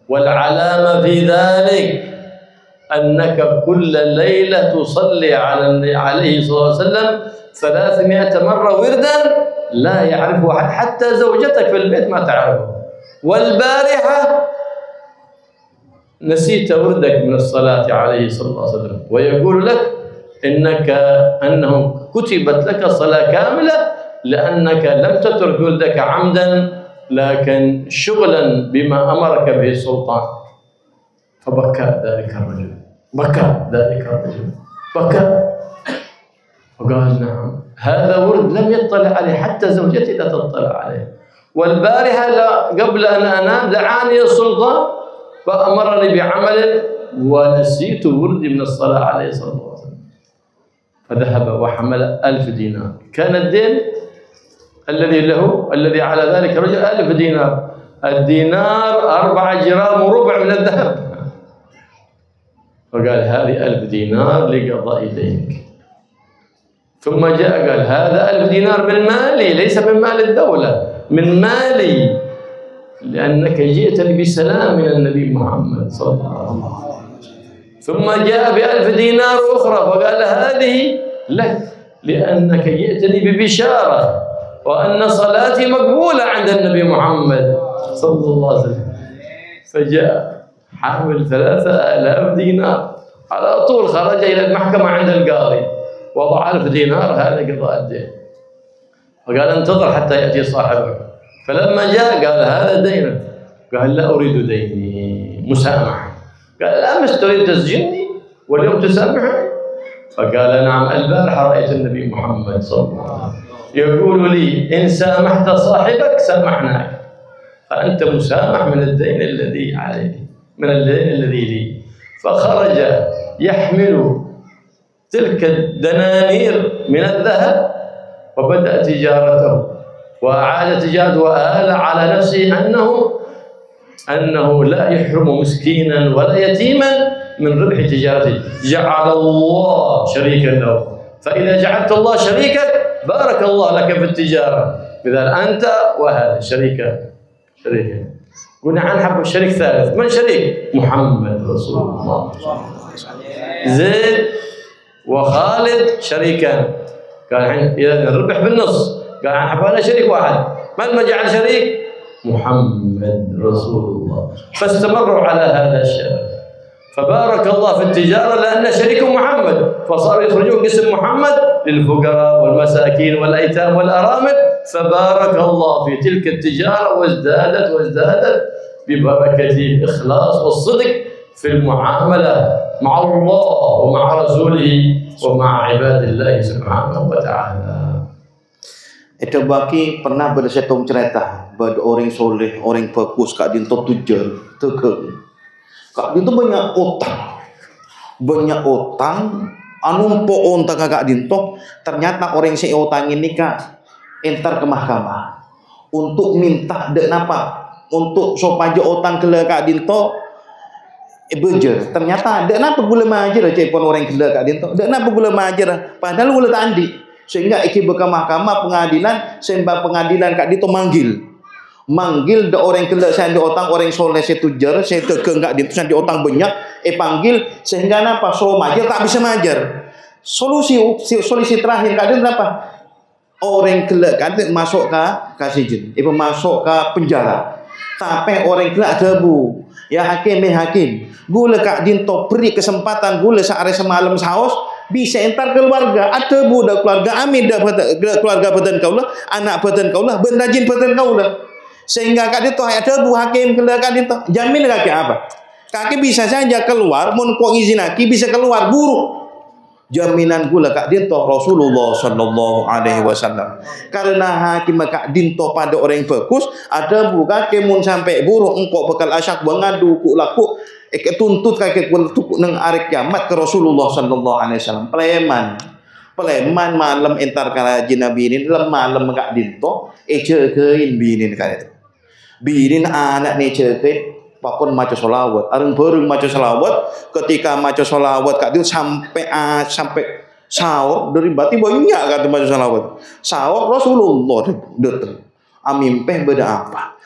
والعلامة في ذلك أنك كل ليلة تصلي عليه صلى الله عليه وسلم 300 مرة وردا لا يعرفه أحد، حتى زوجتك في البيت ما تعرفه. والبارحة نسيت وردك من الصلاة عليه صلى الله عليه وسلم، ويقول لك أنه كتبت لك صلاة كاملة لأنك لم تترك وردك عمدا لكن شغلا بما أمرك به السلطان. فبكى ذلك الرجل، بكى وقال نعم هذا ورد لم يطلع عليه، حتى زوجتي لا تطلع عليه. والبارحة قبل أن أنام دعاني السلطان فأمرني بعمل ونسيت وردي من الصلاة عليه صلى الله عليه وسلم. فذهب وحمل 1000 دينار، كان الدين الذي على ذلك الرجل 1000 دينار. الدينار 4 جرام وربع من الذهب. فقال هذه 1000 دينار لقضاء دينك. ثم جاء قال هذا 1000 دينار من مالي، ليس من مال الدولة، من مالي، لأنك جئتني بسلام من النبي محمد صلى الله عليه وسلم. ثم جاء ب1000 دينار أخرى فقال هذه لك لأنك جئتني ببشارة وأن صلاتي مقبولة عند النبي محمد صلى الله عليه وسلم. فجاء حامل 3000 دينار على طول خرج إلى المحكمة عند القاضي، وضع 1000 دينار هذا قضاء الدين. فقال انتظر حتى يأتي صاحبك. فلما جاء قال هذا دينك. قال لا أريد ديني، مسامحة. قال أمس تريد تسجنني واليوم تسامحني؟ فقال نعم البارحة رأيت النبي محمد صلى الله عليه وسلم يقول لي إن سامحت صاحبك سامحناك، فأنت مسامح من الدين الذي عليه، من الدين الذي لي. فخرج يحمل تلك الدنانير من الذهب وبدأ تجارته، وأعاد تجارته، وآل على نفسه أنه لا يحرم مسكينا ولا يتيما من ربح تجارته. جعل الله شريكا له، فإذا جعلت الله شريكا بارك الله لك في التجارة. إذا أنت وهذا شريكا قلنا عن حب الشريك ثالث، من شريك؟ محمد رسول الله. زيد وخالد شريكان، قال إذا الربح بالنص، قال عن حب أنا شريك واحد، من جعل شريك؟ محمد رسول الله. فاستمروا على هذا الشرف، فبارك الله في التجارة لأن شريك محمد، فصاروا يخرجون اسم محمد للفقراء والمساكين والأيتام والأرامل، فبارك الله في تلك التجارة وازدادت ببركة الإخلاص والصدق في المعاملة مع الله ومع رسوله ومع عباد الله سبحانه وتعالى. Itu bagi pernah bersetum cerita pada orang soleh, orang fokus kak dinto tujuan tegeng. Kak dinto banyak utang, anu po onta kak dinto. Ternyata orang si utang ini kak entar ke mahkamah untuk minta dek napa, untuk sopaja utang ke kak dinto bejer. Ternyata dek napa gula majer cepon orang ke kak dinto, dek napa gula majer, padahal gula tandi. Sehingga iki ke mahkamah pengadilan, sembah pengadilan kak dito manggil de orang kelak saya di otang orang soleh saya tujar saya tegeng kak dito saya di otang banyak panggil sehingga napa so majer tak bisa majer. Solusi terakhir kak dito apa? Orang kelak kak dito masuk ke kasijin, masuk ke penjara. Tapi orang kelak debu. Ya hakim gula kak dito beri kesempatan gula sehari semalam saus bisa entar keluarga, ada budak keluarga amin dah keluarga badan kaulah, anak badan kaulah, bendajin badan kaulah. Sehingga kak itu ada bu hakim kak itu jamin kaki apa? Kaki bisa saja keluar, mun kok izin kaki bisa keluar buruk. Jaminan gula kak dinto Rasulullah sallallahu alaihi wasallam. Karena hakim kak dinto pada orang fokus, ada bu kaki mun sampai buruk engkau bekal asyak bangadu ku laku tuntut kaki tuku nang arek kiamat ke Rasulullah sallallahu alaihi wasallam. Peleman malam entar kala Nabi ini malam kak dinto cekein binin kali itu. Binin anak ni cekein pakon maca solawat, areng bareng maca solawat. Ketika maca solawat kak dinto sampai sahur dari bati banyak kata maca solawat. Sahur Rasulullah datang. Amimpeh beda apa?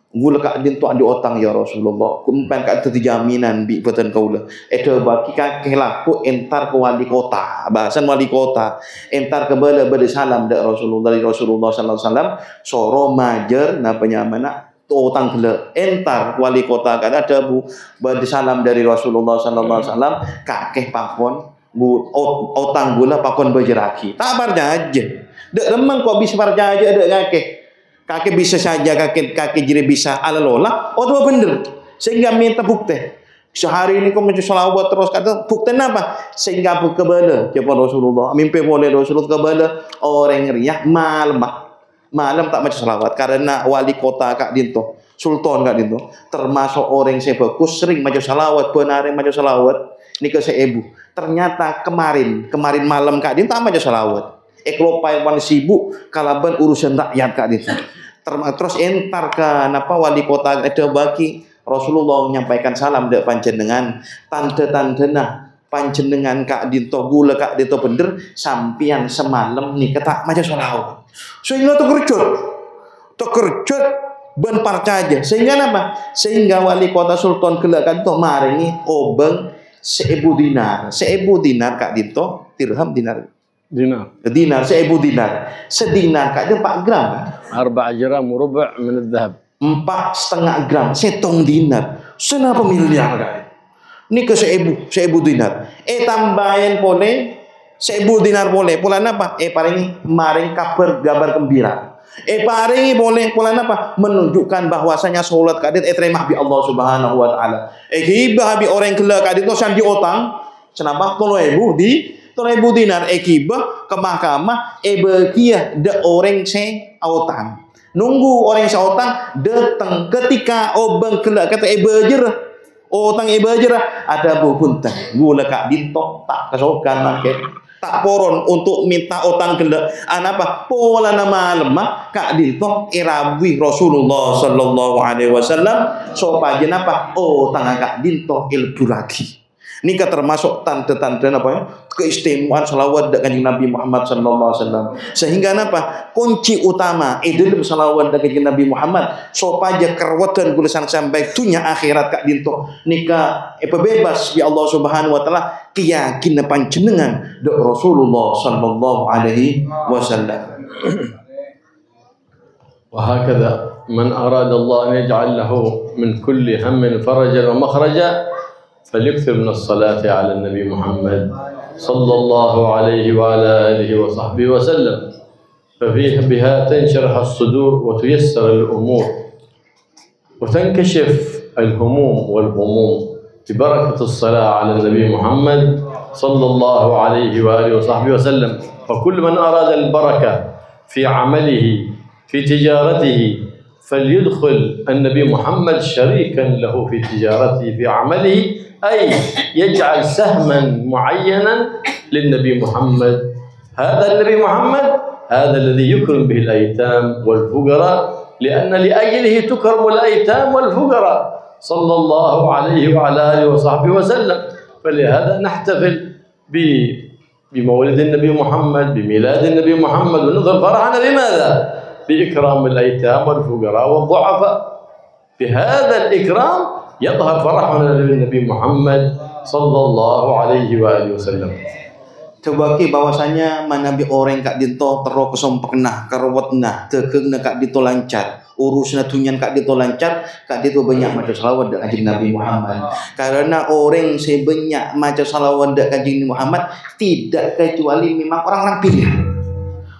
Gula kak dinto adi otang ya Rasulullah. Kumpan kak itu jaminan bi batan kaulah. Itu bagi kak laku entar ke wali kota. Bahasan wali kota. Entar ke bala salam dari Rasulullah sallallahu alaihi wasallam. Soro majer napanya mana otang gula. Entar wali kota kan ada bu salam dari Rasulullah sallallahu alaihi wasallam. Kakeh pakon bu otang gula pakon berjeraki. Tak barja aja. Dek lemang kok bisa barja aja dek kakeh. Kakek bisa saja kakek jadi bisa ala lola, atau bener sehingga minta bukti. Sehari ini kau mencuci salawat terus kata bukti apa? Sehingga bukti kebala kepada Rasulullah. Mimpi boleh Rasulullah kebala orang riak malam tak mencuci salawat karena wali kota kak dinto, sultan kak dinto, termasuk orang yang bagus sering mencuci salawat, benar mencuci salawat. Ini ke seebu. Ternyata kemarin malam kak dinto tak mencuci salawat. Eklopai wan sibuk kalaban urusan rakyat kak dinto. Terus entar ke napa wali kota ada bagi Rasulullah menyampaikan salam dek panjenengan tante-tantena panjenengan kak dinto gula kak dinto bener sampian semalam nih ketak maca sholawat sehingga terkerjut ben parcaja sehingga apa sehingga wali kota sultan gelak kak dinto maringi obeng 1000 dinar kak dinto dirham dinar 1000 dinar sedinar kak dinto 4 gram 4 gram rubu' min al-dhahab 4,5 gram setong dinar senapa miliar kak ini ke 1000 dinar tambahin boleh 1000 dinar boleh pulang apa paling maring kabar gembira paringi boleh pulang apa menunjukkan bahwasanya salat kadit terima bi Allah Subhanahu wa taala hibah bi orang kelak kadit to sandi otang senapa 3000 dinar hibah ke mahkamah bekiah de orang se otang Nunggu orang sautang datang ketika obang kelak kata bejer. Otang bejer ada bukuntan. Gula kak dintok tak kesokan maket. Tak poron untuk minta otang kelak. Anapa? Pola nama lemah kak dintok irabi Rasulullah sallallahu alaihi wasallam supaya napa? Otang kak dintok ilmu lagi. Nikah termasuk tanda-tanda apa ya? Keistimewaan salawat dari kanjeng Nabi Muhammad sallallahu alaihi wasallam. Sehingga apa? Kunci utama dalam salawat dari kanjeng Nabi Muhammad supaya kerwatan kulisan sampai dunia akhirat kak dinto nikah bebas bi Allah Subhanahu wa taala keyakinan panjenengan dari Rasulullah sallallahu alaihi wasallam. وهكذا من أراد الله أن يجعل له من كل هم فرجا ومخرجا فليكثر من الصلاة على النبي محمد صلى الله عليه وعلى آله وصحبه وسلم ففيه بها تنشرح الصدور وتيسر الأمور وتنكشف الهموم والغموم ببركة الصلاة على النبي محمد صلى الله عليه وآله وصحبه وسلم. فكل من أراد البركة في عمله في تجارته فليدخل النبي محمد شريكا له في تجارته في عمله أي يجعل سهما معينا للنبي محمد. هذا النبي محمد هذا الذي يكرم به الأيتام والفقراء لأن لأجله تكرم الأيتام والفقراء صلى الله عليه وعلى آله وصحبه وسلم. فلهذا نحتفل بمولد النبي محمد بميلاد النبي محمد ونظهر فرحنا بماذا؟ بإكرام الأيتام والفقراء والضعفاء. بهذا الإكرام يظهر فرحنا بالنبي محمد صلى الله عليه وآله وسلم. Terbagi bahwasanya manabi orang kak dinto terus kesompeknah karwatnah tekengna kak dinto lancar urusna tunyan kak dinto lancar kak dinto banyak maca salawat dak kanjeng Nabi Muhammad. Karena orang sebanyak maca salawat dak kanjeng Muhammad tidak kecuali memang orang-orang pilihan.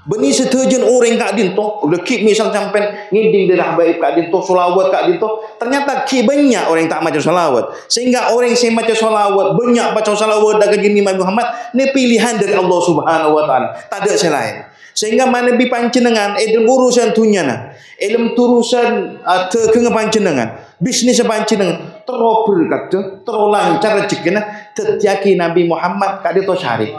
Beni setujuan orang kak dinto, udah ki misal sampai ngiding darah baik kak dinto, solawat kak dinto, ternyata ki banyak orang tak maca solawat, sehingga orang yang maca solawat banyak baca solawat dari kanjeng Nabi Muhammad, ini pilihan dari Allah Subhanahu Wa Taala, tak ada selain. Sehingga mana bi panjenengan, ilmu urusan dunia ilmu urusan tekeng panjenengan, bisnis panjenengan, terberkat, terlancar rezekina, terjaki Nabi Muhammad kak dinto syarif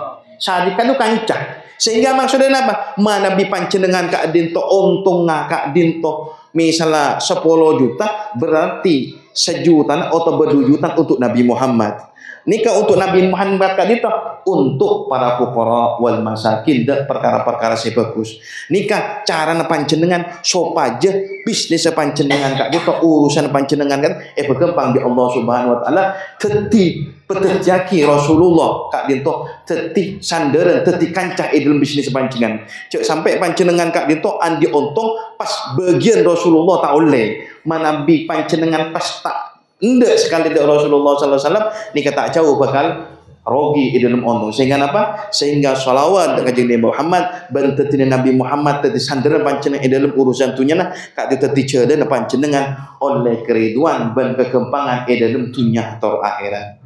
kan itu kancah. Sehingga maksudnya apa? Mana bi panjenengan kak dinto untung kak dinto misalnya 10 juta berarti 1 juta atau 2 juta untuk Nabi Muhammad. Nikah untuk Nabi Muhammad kak dinto untuk para fuqara wal masakin dan perkara-perkara sebagus. Nikah cara panjenengan sopaja bisnis panjenengan kak dinto urusan panjenengan kan berkembang di Allah Subhanahu wa taala teti peterjaki Rasulullah kak dinto teti sandaran teti kancah dalam bisnis panjenengan. Cek sampai panjenengan kak dinto andi untung pas bagian Rasulullah tak oleh manabi panjenengan pas tak ndak sekali dari Rasulullah sallallahu alaihi wasallam nikah tak jauh bakal rogi dalam untung. Sehingga apa? Sehingga salawat kanjeng Nabi Muhammad bantetin Nabi Muhammad teti sandaran panjenengan dalam urusan dunia kak teti ceuden panjenengan oleh keriduan dan kekembangan dalam dunia atau akhirat.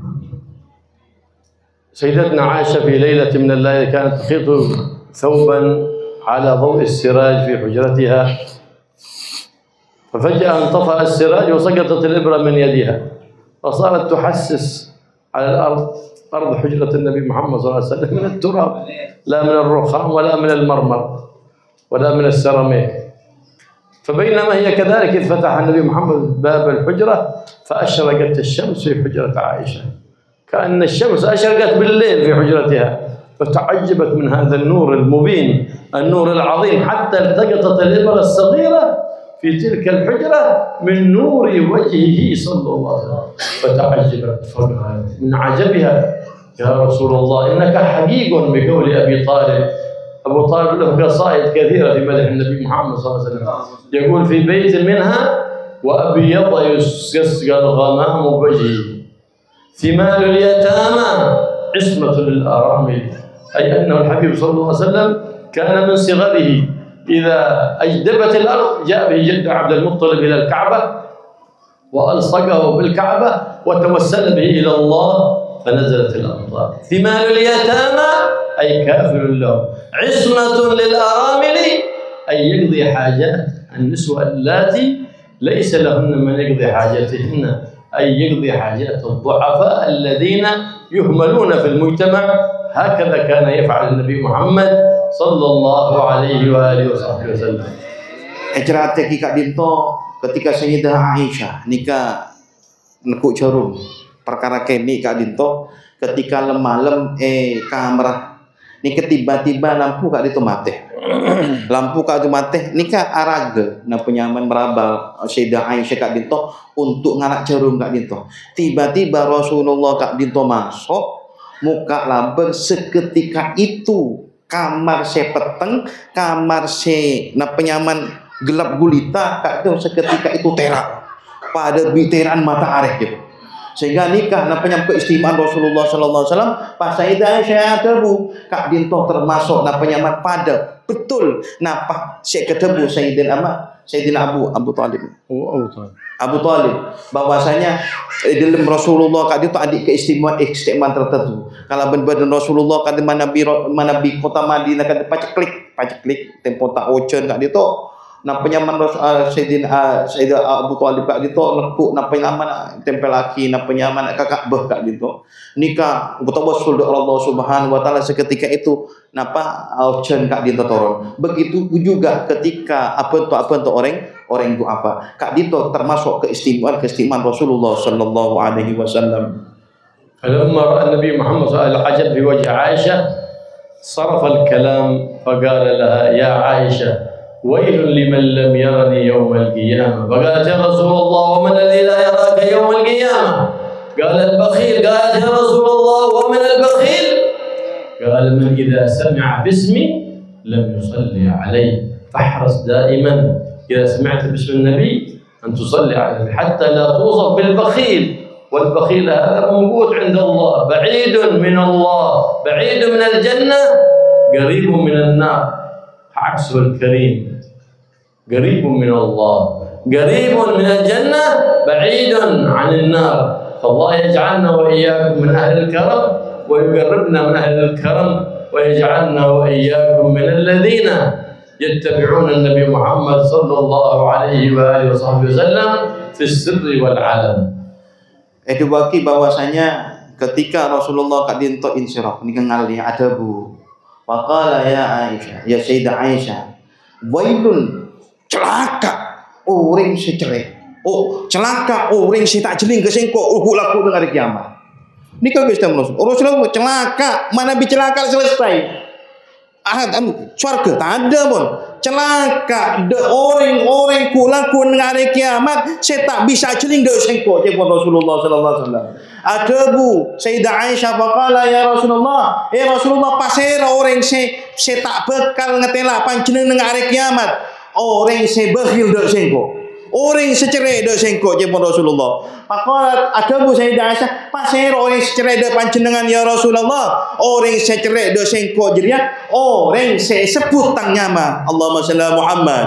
سيدتنا عائشة في ليلة من الليالي كانت تخيط ثوبا على ضوء السراج في حجرتها ففجأة انطفأ السراج وسقطت الإبرة من يدها فصارت تحسس على الأرض أرض حجرة النبي محمد صلى الله عليه وسلم من التراب لا من الرخام ولا من المرمر ولا من السيراميك. فبينما هي كذلك إذ فتح النبي محمد باب الحجرة فأشرقت الشمس في حجرة عائشة كأن الشمس أشرقت بالليل في حجرتها فتعجبت من هذا النور المبين النور العظيم حتى التقطت الإبرة الصغيرة في تلك الحجرة من نور وجهه صلى الله عليه وسلم فتعجبت من عجبها يا رسول الله إنك حقيق بقول أبي طالب. أبو طالب له قصائد كثيرة في مدح النبي محمد صلى الله عليه وسلم يقول في بيت منها وأبيض يسقى الغمام وجهي ثمال اليتامى عصمة للأرامل أي أنه الحبيب صلى الله عليه وسلم كان من صغره إذا أجدبت الأرض جاء به جد عبد المطلب إلى الكعبة وألصقه بالكعبة وتوسل به إلى الله فنزلت الأمطار. ثمال اليتامى أي كافر له عصمة للأرامل أي يقضي حاجات النسوة اللاتي ليس لهن من يقضي حاجاتهن، أي يقضي حاجات الضعفاء الذين يهملون في المجتمع. هكذا كان يفعل النبي محمد صلى الله عليه وآله وصحبه وسلم. Cerita Kak Dinto ketika Sayyidah Aisyah nikah nekuk jarum perkara kene Kak Dinto ketika malam kamar ni tiba-tiba lampu Kak Dinto mati. Lampu Kak Dinto mati nikah araga na penyaman merabal Sayyidah Aisyah Kak Dinto untuk ngarak jarum Kak Dinto. Tiba-tiba Rasulullah Kak Dinto masuk muka lampeng seketika itu kamar se peteng, kamar se na penyaman gelap gulita Kak itu seketika itu terak pada biteran matahari gitu. Sehingga nikah namanya keistimewaan Rasulullah sallallahu alaihi wasallam pas Sayyidah Aisyah tebu Kak Dinto termasuk namanya pada betul napa syekh ketebu Sayyidina Abu Talib bahwasanya dalam Rasulullah Kak Dinto adik keistimewaan tertentu. Kalau benar Rasulullah Kak Nabi kota Madinah Kak paceklik tempo tak ocen Kak Dinto na penyaman Sayyidina Abu Talib Kak Dinto nekuk na penyaman tempel laki na penyaman kakak bah Kak Dinto nikah bertawassul doa Allah Subhanahu wa taala seketika itu napa aucen Kak Dinto turun. Begitu juga ketika apa tu orang itu apa Kak Dinto termasuk keistimewaan Rasulullah sallallahu alaihi wasallam. فلما رأى النبي محمد صلى الله عليه وسلم العجب في وجه عائشة صرف الكلام فقال لها يا عائشة ويل لمن لم يرني يوم القيامة. فقالت يا رسول الله ومن الذي لا يراك يوم القيامة؟ قال البخيل. قالت يا رسول الله ومن البخيل؟ قال من إذا سمع باسمي لم يصلي علي. فاحرص دائما إذا سمعت باسم النبي أن تصلي عليه حتى لا توصف بالبخيل. والبخيل هذا موجود عند الله، بعيد من الله، بعيد من الجنة، قريب من النار. عكسه الكريم قريب من الله، قريب من الجنة، بعيد عن النار. فالله يجعلنا وإياكم من أهل الكرم ويقربنا من أهل الكرم ويجعلنا وإياكم من الذين يتبعون النبي محمد صلى الله عليه وآله وصحبه وسلم في السر والعلن. Itu bagi bahwasanya ketika Rasulullah Kak Dinto insiraf nikah ngali adabu. Faqala ya Aisyah, ya Sayyidah Aisyah, wailun celaka orang secerai. Oh, celaka orang si tak jeling kesengkok ugu laku dengan hari kiamat. Nikah Gusti Rasulullah celaka, mana bi celaka selesai. Swarga tak ada pun. Celaka de orang-orang kulaku dengan hari kiamat saya tak bisa jeling dak sengkok je Rasulullah sallallahu alaihi wasallam. Ada bu Sayyidah Aisyah faqala ya Rasulullah, Rasulullah pasera orang saya tak bekal ngetela panjenengan dengan hari kiamat. Orang saya bakhil dak sengkok. Orang secerai dak sengkok je Rasulullah. Faqala ada bu Sayyidah Aisyah pasera orang secerai dak panjenengan ya Rasulullah. Orang secerai dak sengkok jeria. Orang saya sebut tang nyama Allahumma shalli Muhammad.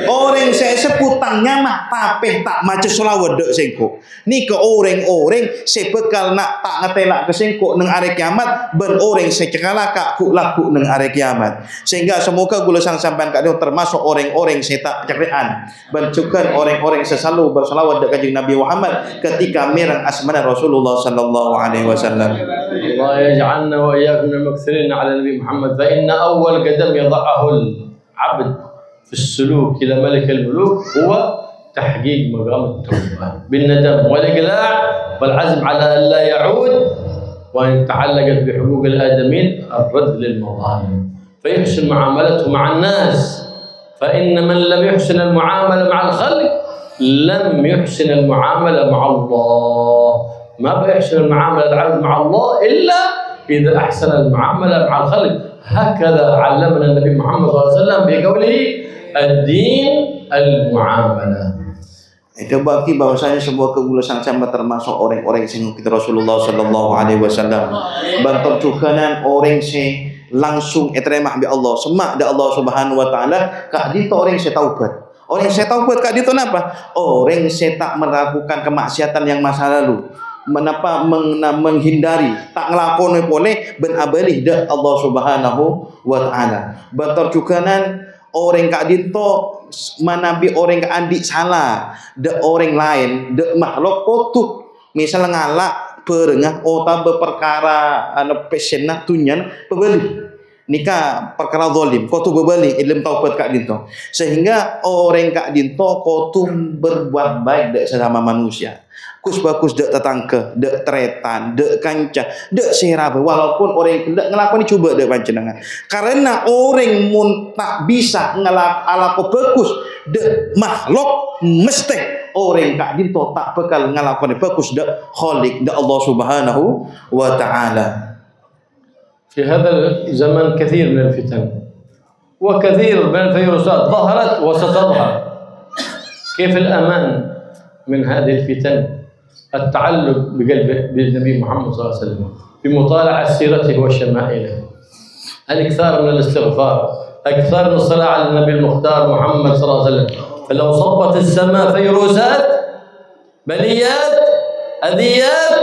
Orang saya sebut tang nyama tapi tak maca selawat dak sengkok. Ni ke orang-orang saya bekal nak tak ngetela ke sengkok nang hari kiamat ben orang saya cekalaka ku laku nang hari kiamat. Sehingga semoga kula sampean kak termasuk orang-orang saya tak cekrean ben juga orang-orang selalu bersalawat dekat kanjeng Nabi Muhammad ketika mirang asmana Rasulullah sallallahu alaihi wasallam. Allah yaj'alna wa iyyakum min al-mukthirin 'ala Nabi Muhammad fa inna awwal qadam yad'ahu al-'abd fi as-suluk ila malik al-muluk huwa tahqiq maqam at-tawbah bin-nadam wal-iqla' wal-'azm 'ala an la ya'ud wa in ta'allaqat bi huquq al-adamin ar-radd lil-madhalim fa yuhsin mu'amalatuhu ma'a an-nas. فإن من لم يحسن المعاملة مع الخلق لم يحسن المعاملة مع الله. ما بيحسن المعاملة العبد مع الله إلا إذا أحسن المعاملة مع الخلق. هكذا علمنا النبي محمد صلى الله عليه وسلم بقوله الدين المعاملة. Itu bagi bahwasanya sebuah kegulasan sama termasuk orang-orang yang kita Rasulullah sallallahu alaihi wasallam. Bantu tukanan orang yang langsung terima bi Allah semak da Allah Subhanahu wa taala Kak Dinto orang saya taubat. Orang saya taubat Kak Dinto napa? Orang saya tak melakukan kemaksiatan yang masa lalu. Menapa menghindari tak ngelakoni boleh ben abalih da Allah Subhanahu wa taala. Bantar cukanan orang kak dinto manabi orang kak andi salah de orang lain de makhluk kotuk misalnya ngalak perengah ota berperkara anu pesenah tunyan pebeli nikah perkara zalim kotu berbalik ilmu taubat kak dinto sehingga orang kak dinto kotu berbuat baik dek sesama manusia kus bagus dek tetangga dek tretan dek kanca dek serabe walaupun orang yang ngelakuin coba dek panjenengan karena orang mun tak bisa ngelak bagus dek makhluk mesti orang kak dinto tak bakal ngelakuin bagus dek khalik dek Allah Subhanahu wa taala. في هذا الزمن كثير من الفتن وكثير من الفيروسات ظهرت وستظهر. كيف الأمان من هذه الفتن؟ التعلق بقلب بالنبي محمد صلى الله عليه وسلم بمطالعة سيرته وشمائله، الإكثار من الاستغفار، الإكثار من الصلاة على النبي المختار محمد صلى الله عليه وسلم. فلو صبت السماء فيروسات بليات أذيات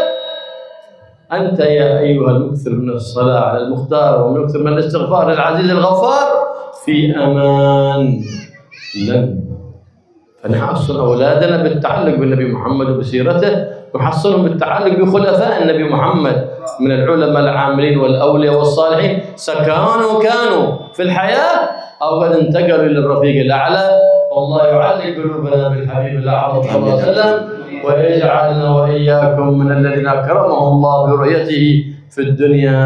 أنت يا أيها المكثر من الصلاة على المختار والمكثر من الاستغفار العزيز الغفار في أمان. فنحصن أولادنا بالتعلق بالنبي محمد وبسيرته، نحصنهم بالتعلق بخلفاء النبي محمد من العلماء العاملين والأولياء والصالحين سكانوا كانوا في الحياة أو قد انتقلوا إلى الرفيق الأعلى. والله يعلق قلوبنا بالحبيب الأعظم صلى الله عليه وسلم ويجعلنا وإياكم من الذين أكرمهم الله برؤيته في الدنيا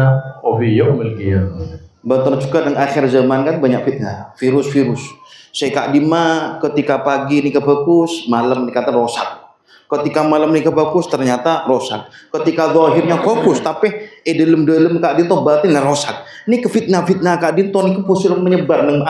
وفي يوم القيامة. Betul juga dengan akhir zaman kan banyak fitnah, virus-virus. Saya Kak Dima ketika pagi ini kebagus, malam dikata rosak. Ketika malam ini kebagus ternyata rosak. Ketika zahirnya fokus tapi dalam Kak Dinto batin rosak. Ini ke fitnah-fitnah Kak Dinto ini kepusul menyebar nang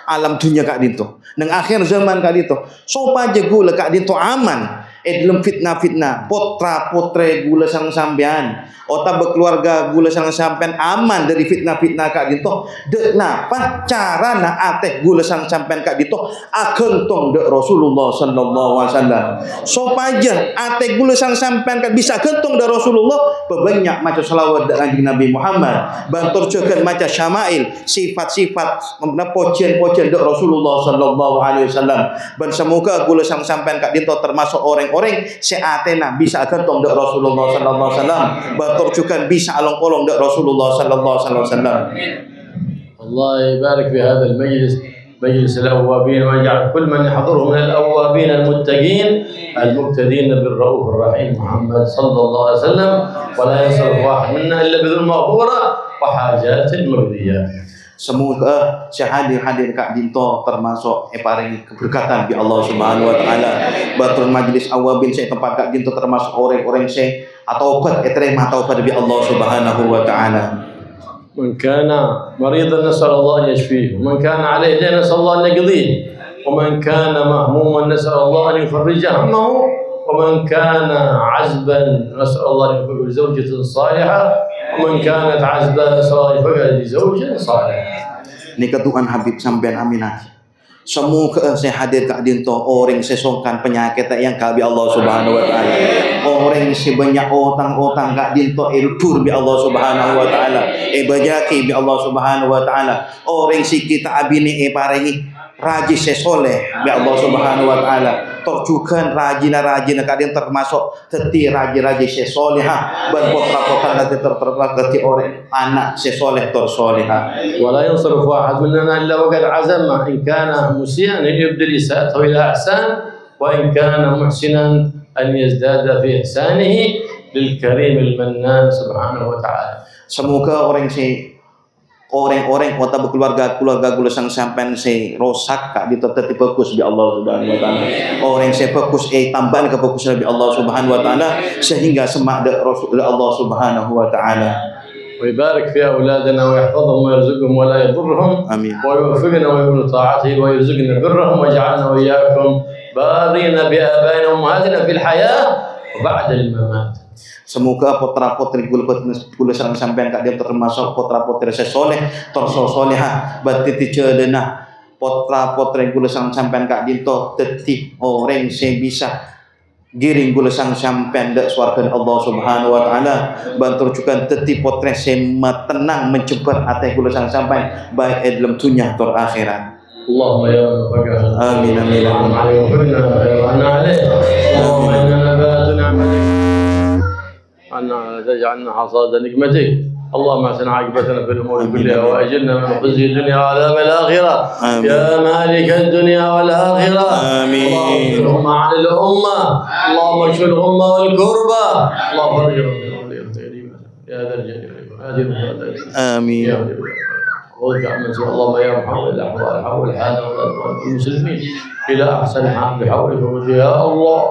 alam dunia Kak Dinto. Nang akhir zaman Kak Dinto. Sopa aja gula Kak Dinto aman. Dalam fitnah-fitnah putra-putre gula sang sampean otak berkeluarga gula sang sampean aman dari fitnah-fitnah Kak Dinto dek napa cara na ateh gula sang sampean Kak Dinto agentong dek Rasulullah sallallahu alaihi wasallam sopaja ateh gula sang sampean Kak bisa gentong dek Rasulullah banyak macam selawat dek kanjeng Nabi Muhammad bantur juga macam syama'il sifat-sifat pocian-pocian dek Rasulullah sallallahu alaihi wasallam dan semoga gula sang sampean Kak Dinto termasuk orang seatena bisa gentong dek Rasulullah sallallahu alaihi wasallam batur juga bisa along-along dek Rasulullah sallallahu alaihi wasallam. Allah يبارك في هذا المجلس مجلس الأوابين ويجعل كل من يحضره من الأوابين المتقين المبتدين بالرؤوف الرحيم محمد صلى الله عليه وسلم ولا يصرف واحد منا إلا بذل مغفورة وحاجات مرضية. Semoga hadir Kak Dinto termasuk paring keberkatan bi Allah Subhanahu wa taala. Batul majlis awabin saya tempat Kak Dinto termasuk orang-orang saya atau obat terima taubat bi Allah Subhanahu wa taala. من كان مريضا نسأل الله أن يشفيه ومن كان عليه دين نسأل الله أن يقضيه ومن كان مهموما نسأل الله أن يفرج همه ومن كان عزبا نسأل الله أن يوفقه لزوجة صالحة ومن كانت عزبا نسأل الله أن يوفقها لزوج صالح. Ini ketuhan Habib sampean aminah. Semoga saya hadir Kak Dinto orang sesongkan penyakit yang kabi Allah Subhanahu wa taala. Orang sebanyak otang-otang Kak Dinto ilpur bi Allah Subhanahu wa taala. Bajaki bi Allah Subhanahu wa taala. Orang si kita abini parengi raji sesoleh bi Allah Subhanahu wa taala. Terjukan rajina Kak Dinto termasuk teti raji sesolehah ban potra-potra nanti terteti orang anak sesoleh tersolehah. ولا ينصرف واحد مننا إلا وقد عزم إن كان مسيئا أن يبدل إساءته إلى إحسان وإن كان محسنا أن يزداد في إحسانه للكريم المنان سبحانه وتعالى. Semoga orang-orang kota berkeluarga gula sang sampean se rosak Kak Dinto tetep bagus bi Allah Subhanahu wa taala. Orang se bagus tambahan kebagusan bi Allah Subhanahu wa taala sehingga semak Rasul Allah Subhanahu wa taala. ويبارك في أولادنا ويحفظهم ويرزقهم ولا يضرهم آمين. ويوفقنا ويبن طاعته ويرزقنا برهم ويجعلنا وإياكم بارين بآبائنا وأمهاتنا في الحياة وبعد الممات. Semoga putra-putri gula sareng sampean Kak Dinto termasuk putra-putri sesoleh tersosolehah batiti cedenah putra-putri gula sareng sampean Kak Dinto tetip orang se bisa giring gula sang sampean dak swarga Allah Subhanahu wa taala bantur juga tetip potres tenang mencebar ateh gula sang sampean baik dalam dunia atau akhirat. اللهم يا من فقه آمين آمين اللهم عليه وفقنا وأنا عليه اللهم إنا نبات نعمتك عنا تجعلنا حصاد نقمتك اللهم احسن عاقبتنا في الامور كلها واجرنا من خزي الدنيا وعذاب الاخره يا مالك الدنيا والاخره آمين اللهم عن الامه اللهم اشف الغمه والكربه اللهم فرج يا ذا الجلال والإكرام آمين وارجع من اللهم يا محمد الاحوال حول حالنا والمسلمين الى احسن حال بحولك وقوتك يا الله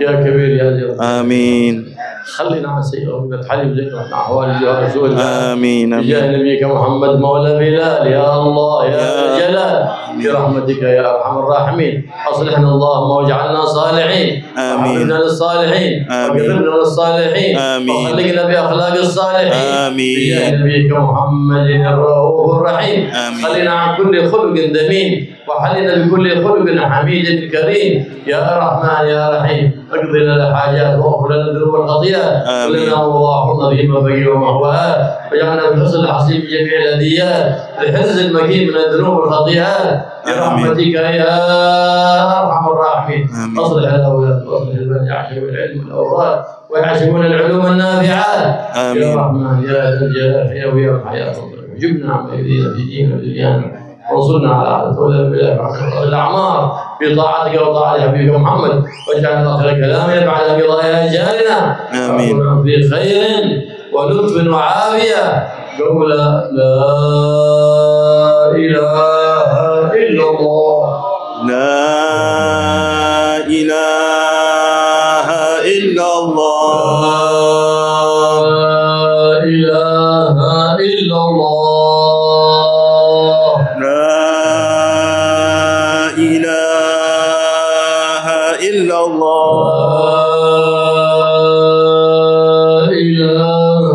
يا كبير يا جليل آمين خلينا عن سيئة ونتحلم زي مع أحوال الجهاد رسول الله آمين آمين بجاه نبيك محمد مولى بلال يا الله يا جلال برحمتك يا أرحم الراحمين أصلحنا اللهم واجعلنا صالحين آمين وحبنا للصالحين وقربنا للصالحين وخلقنا بأخلاق الصالحين آمين بجاه نبيك محمد الرؤوف الرحيم خلينا عن كل خلق ذميم وحلنا بكل خلق حميد كريم يا رحمن يا رحيم اقضي لنا الحاجات واغفر لنا الذنوب والخطيئات ولنا اللهم بهما بقي ومهواه واجعلنا بحسن الحصيب بجميع الهديات بحرز المكين من الذنوب والخطيئات برحمتك يا ارحم الراحمين اصلح الاولاد واصلح البنات يعشقون العلم والاوراد ويعشقون العلوم النافعات يا رحمن يا ذا الجلال يا ويا الحياه وجبنا عما يريد في دين ودنيانا وانصرنا على عادة الأعمار في طاعتك وطاعة حبيبك محمد واجعل آخر كلامنا بعد قضاء أجالنا آمين في خير ولطف وعافية قول لا إله إلا الله لا إله إلا الله لا إله إلا الله إلا الله لا إله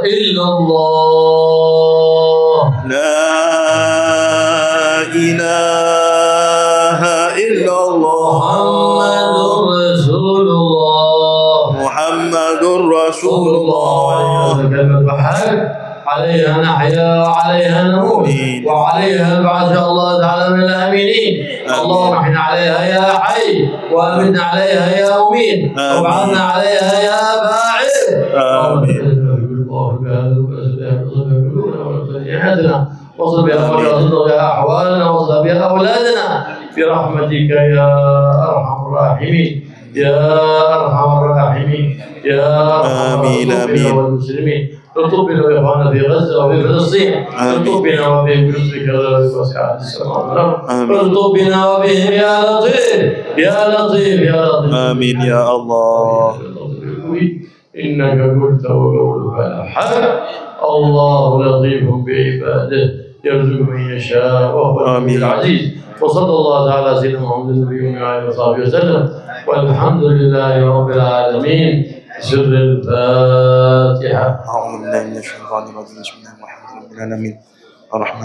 إلا الله لا إله إلا الله محمد رسول الله محمد رسول الله عليها نحيا وعليها نموت وعليها البعث الله تعالى من الامينين اللهم احنا عليها يا حي وامتنا عليها يا مميت وابعثنا عليها يا باعث آمين وصل بها وصل بها احوالنا وصل بها اولادنا برحمتك يا ارحم الراحمين يا ارحم الراحمين يا ارحم الراحمين والمسلمين الطب بنا واخواننا في غزه وفي فلسطين الطب بنا وبهم بلطفك وسعه السماء والارض الطب بنا وبهم يا لطيف يا لطيف يا لطيف آمين يا الله انك قلت وقولك الحق الله لطيف بعباده يرزق من يشاء وهو العزيز وصلى الله تعالى على سيدنا محمد النبي وعلى اله وصحبه وسلم والحمد لله رب العالمين سر الفاتحه. أعوذ بالله من الشيطان الرجيم بسم الله الرحمن الرحيم الرحمن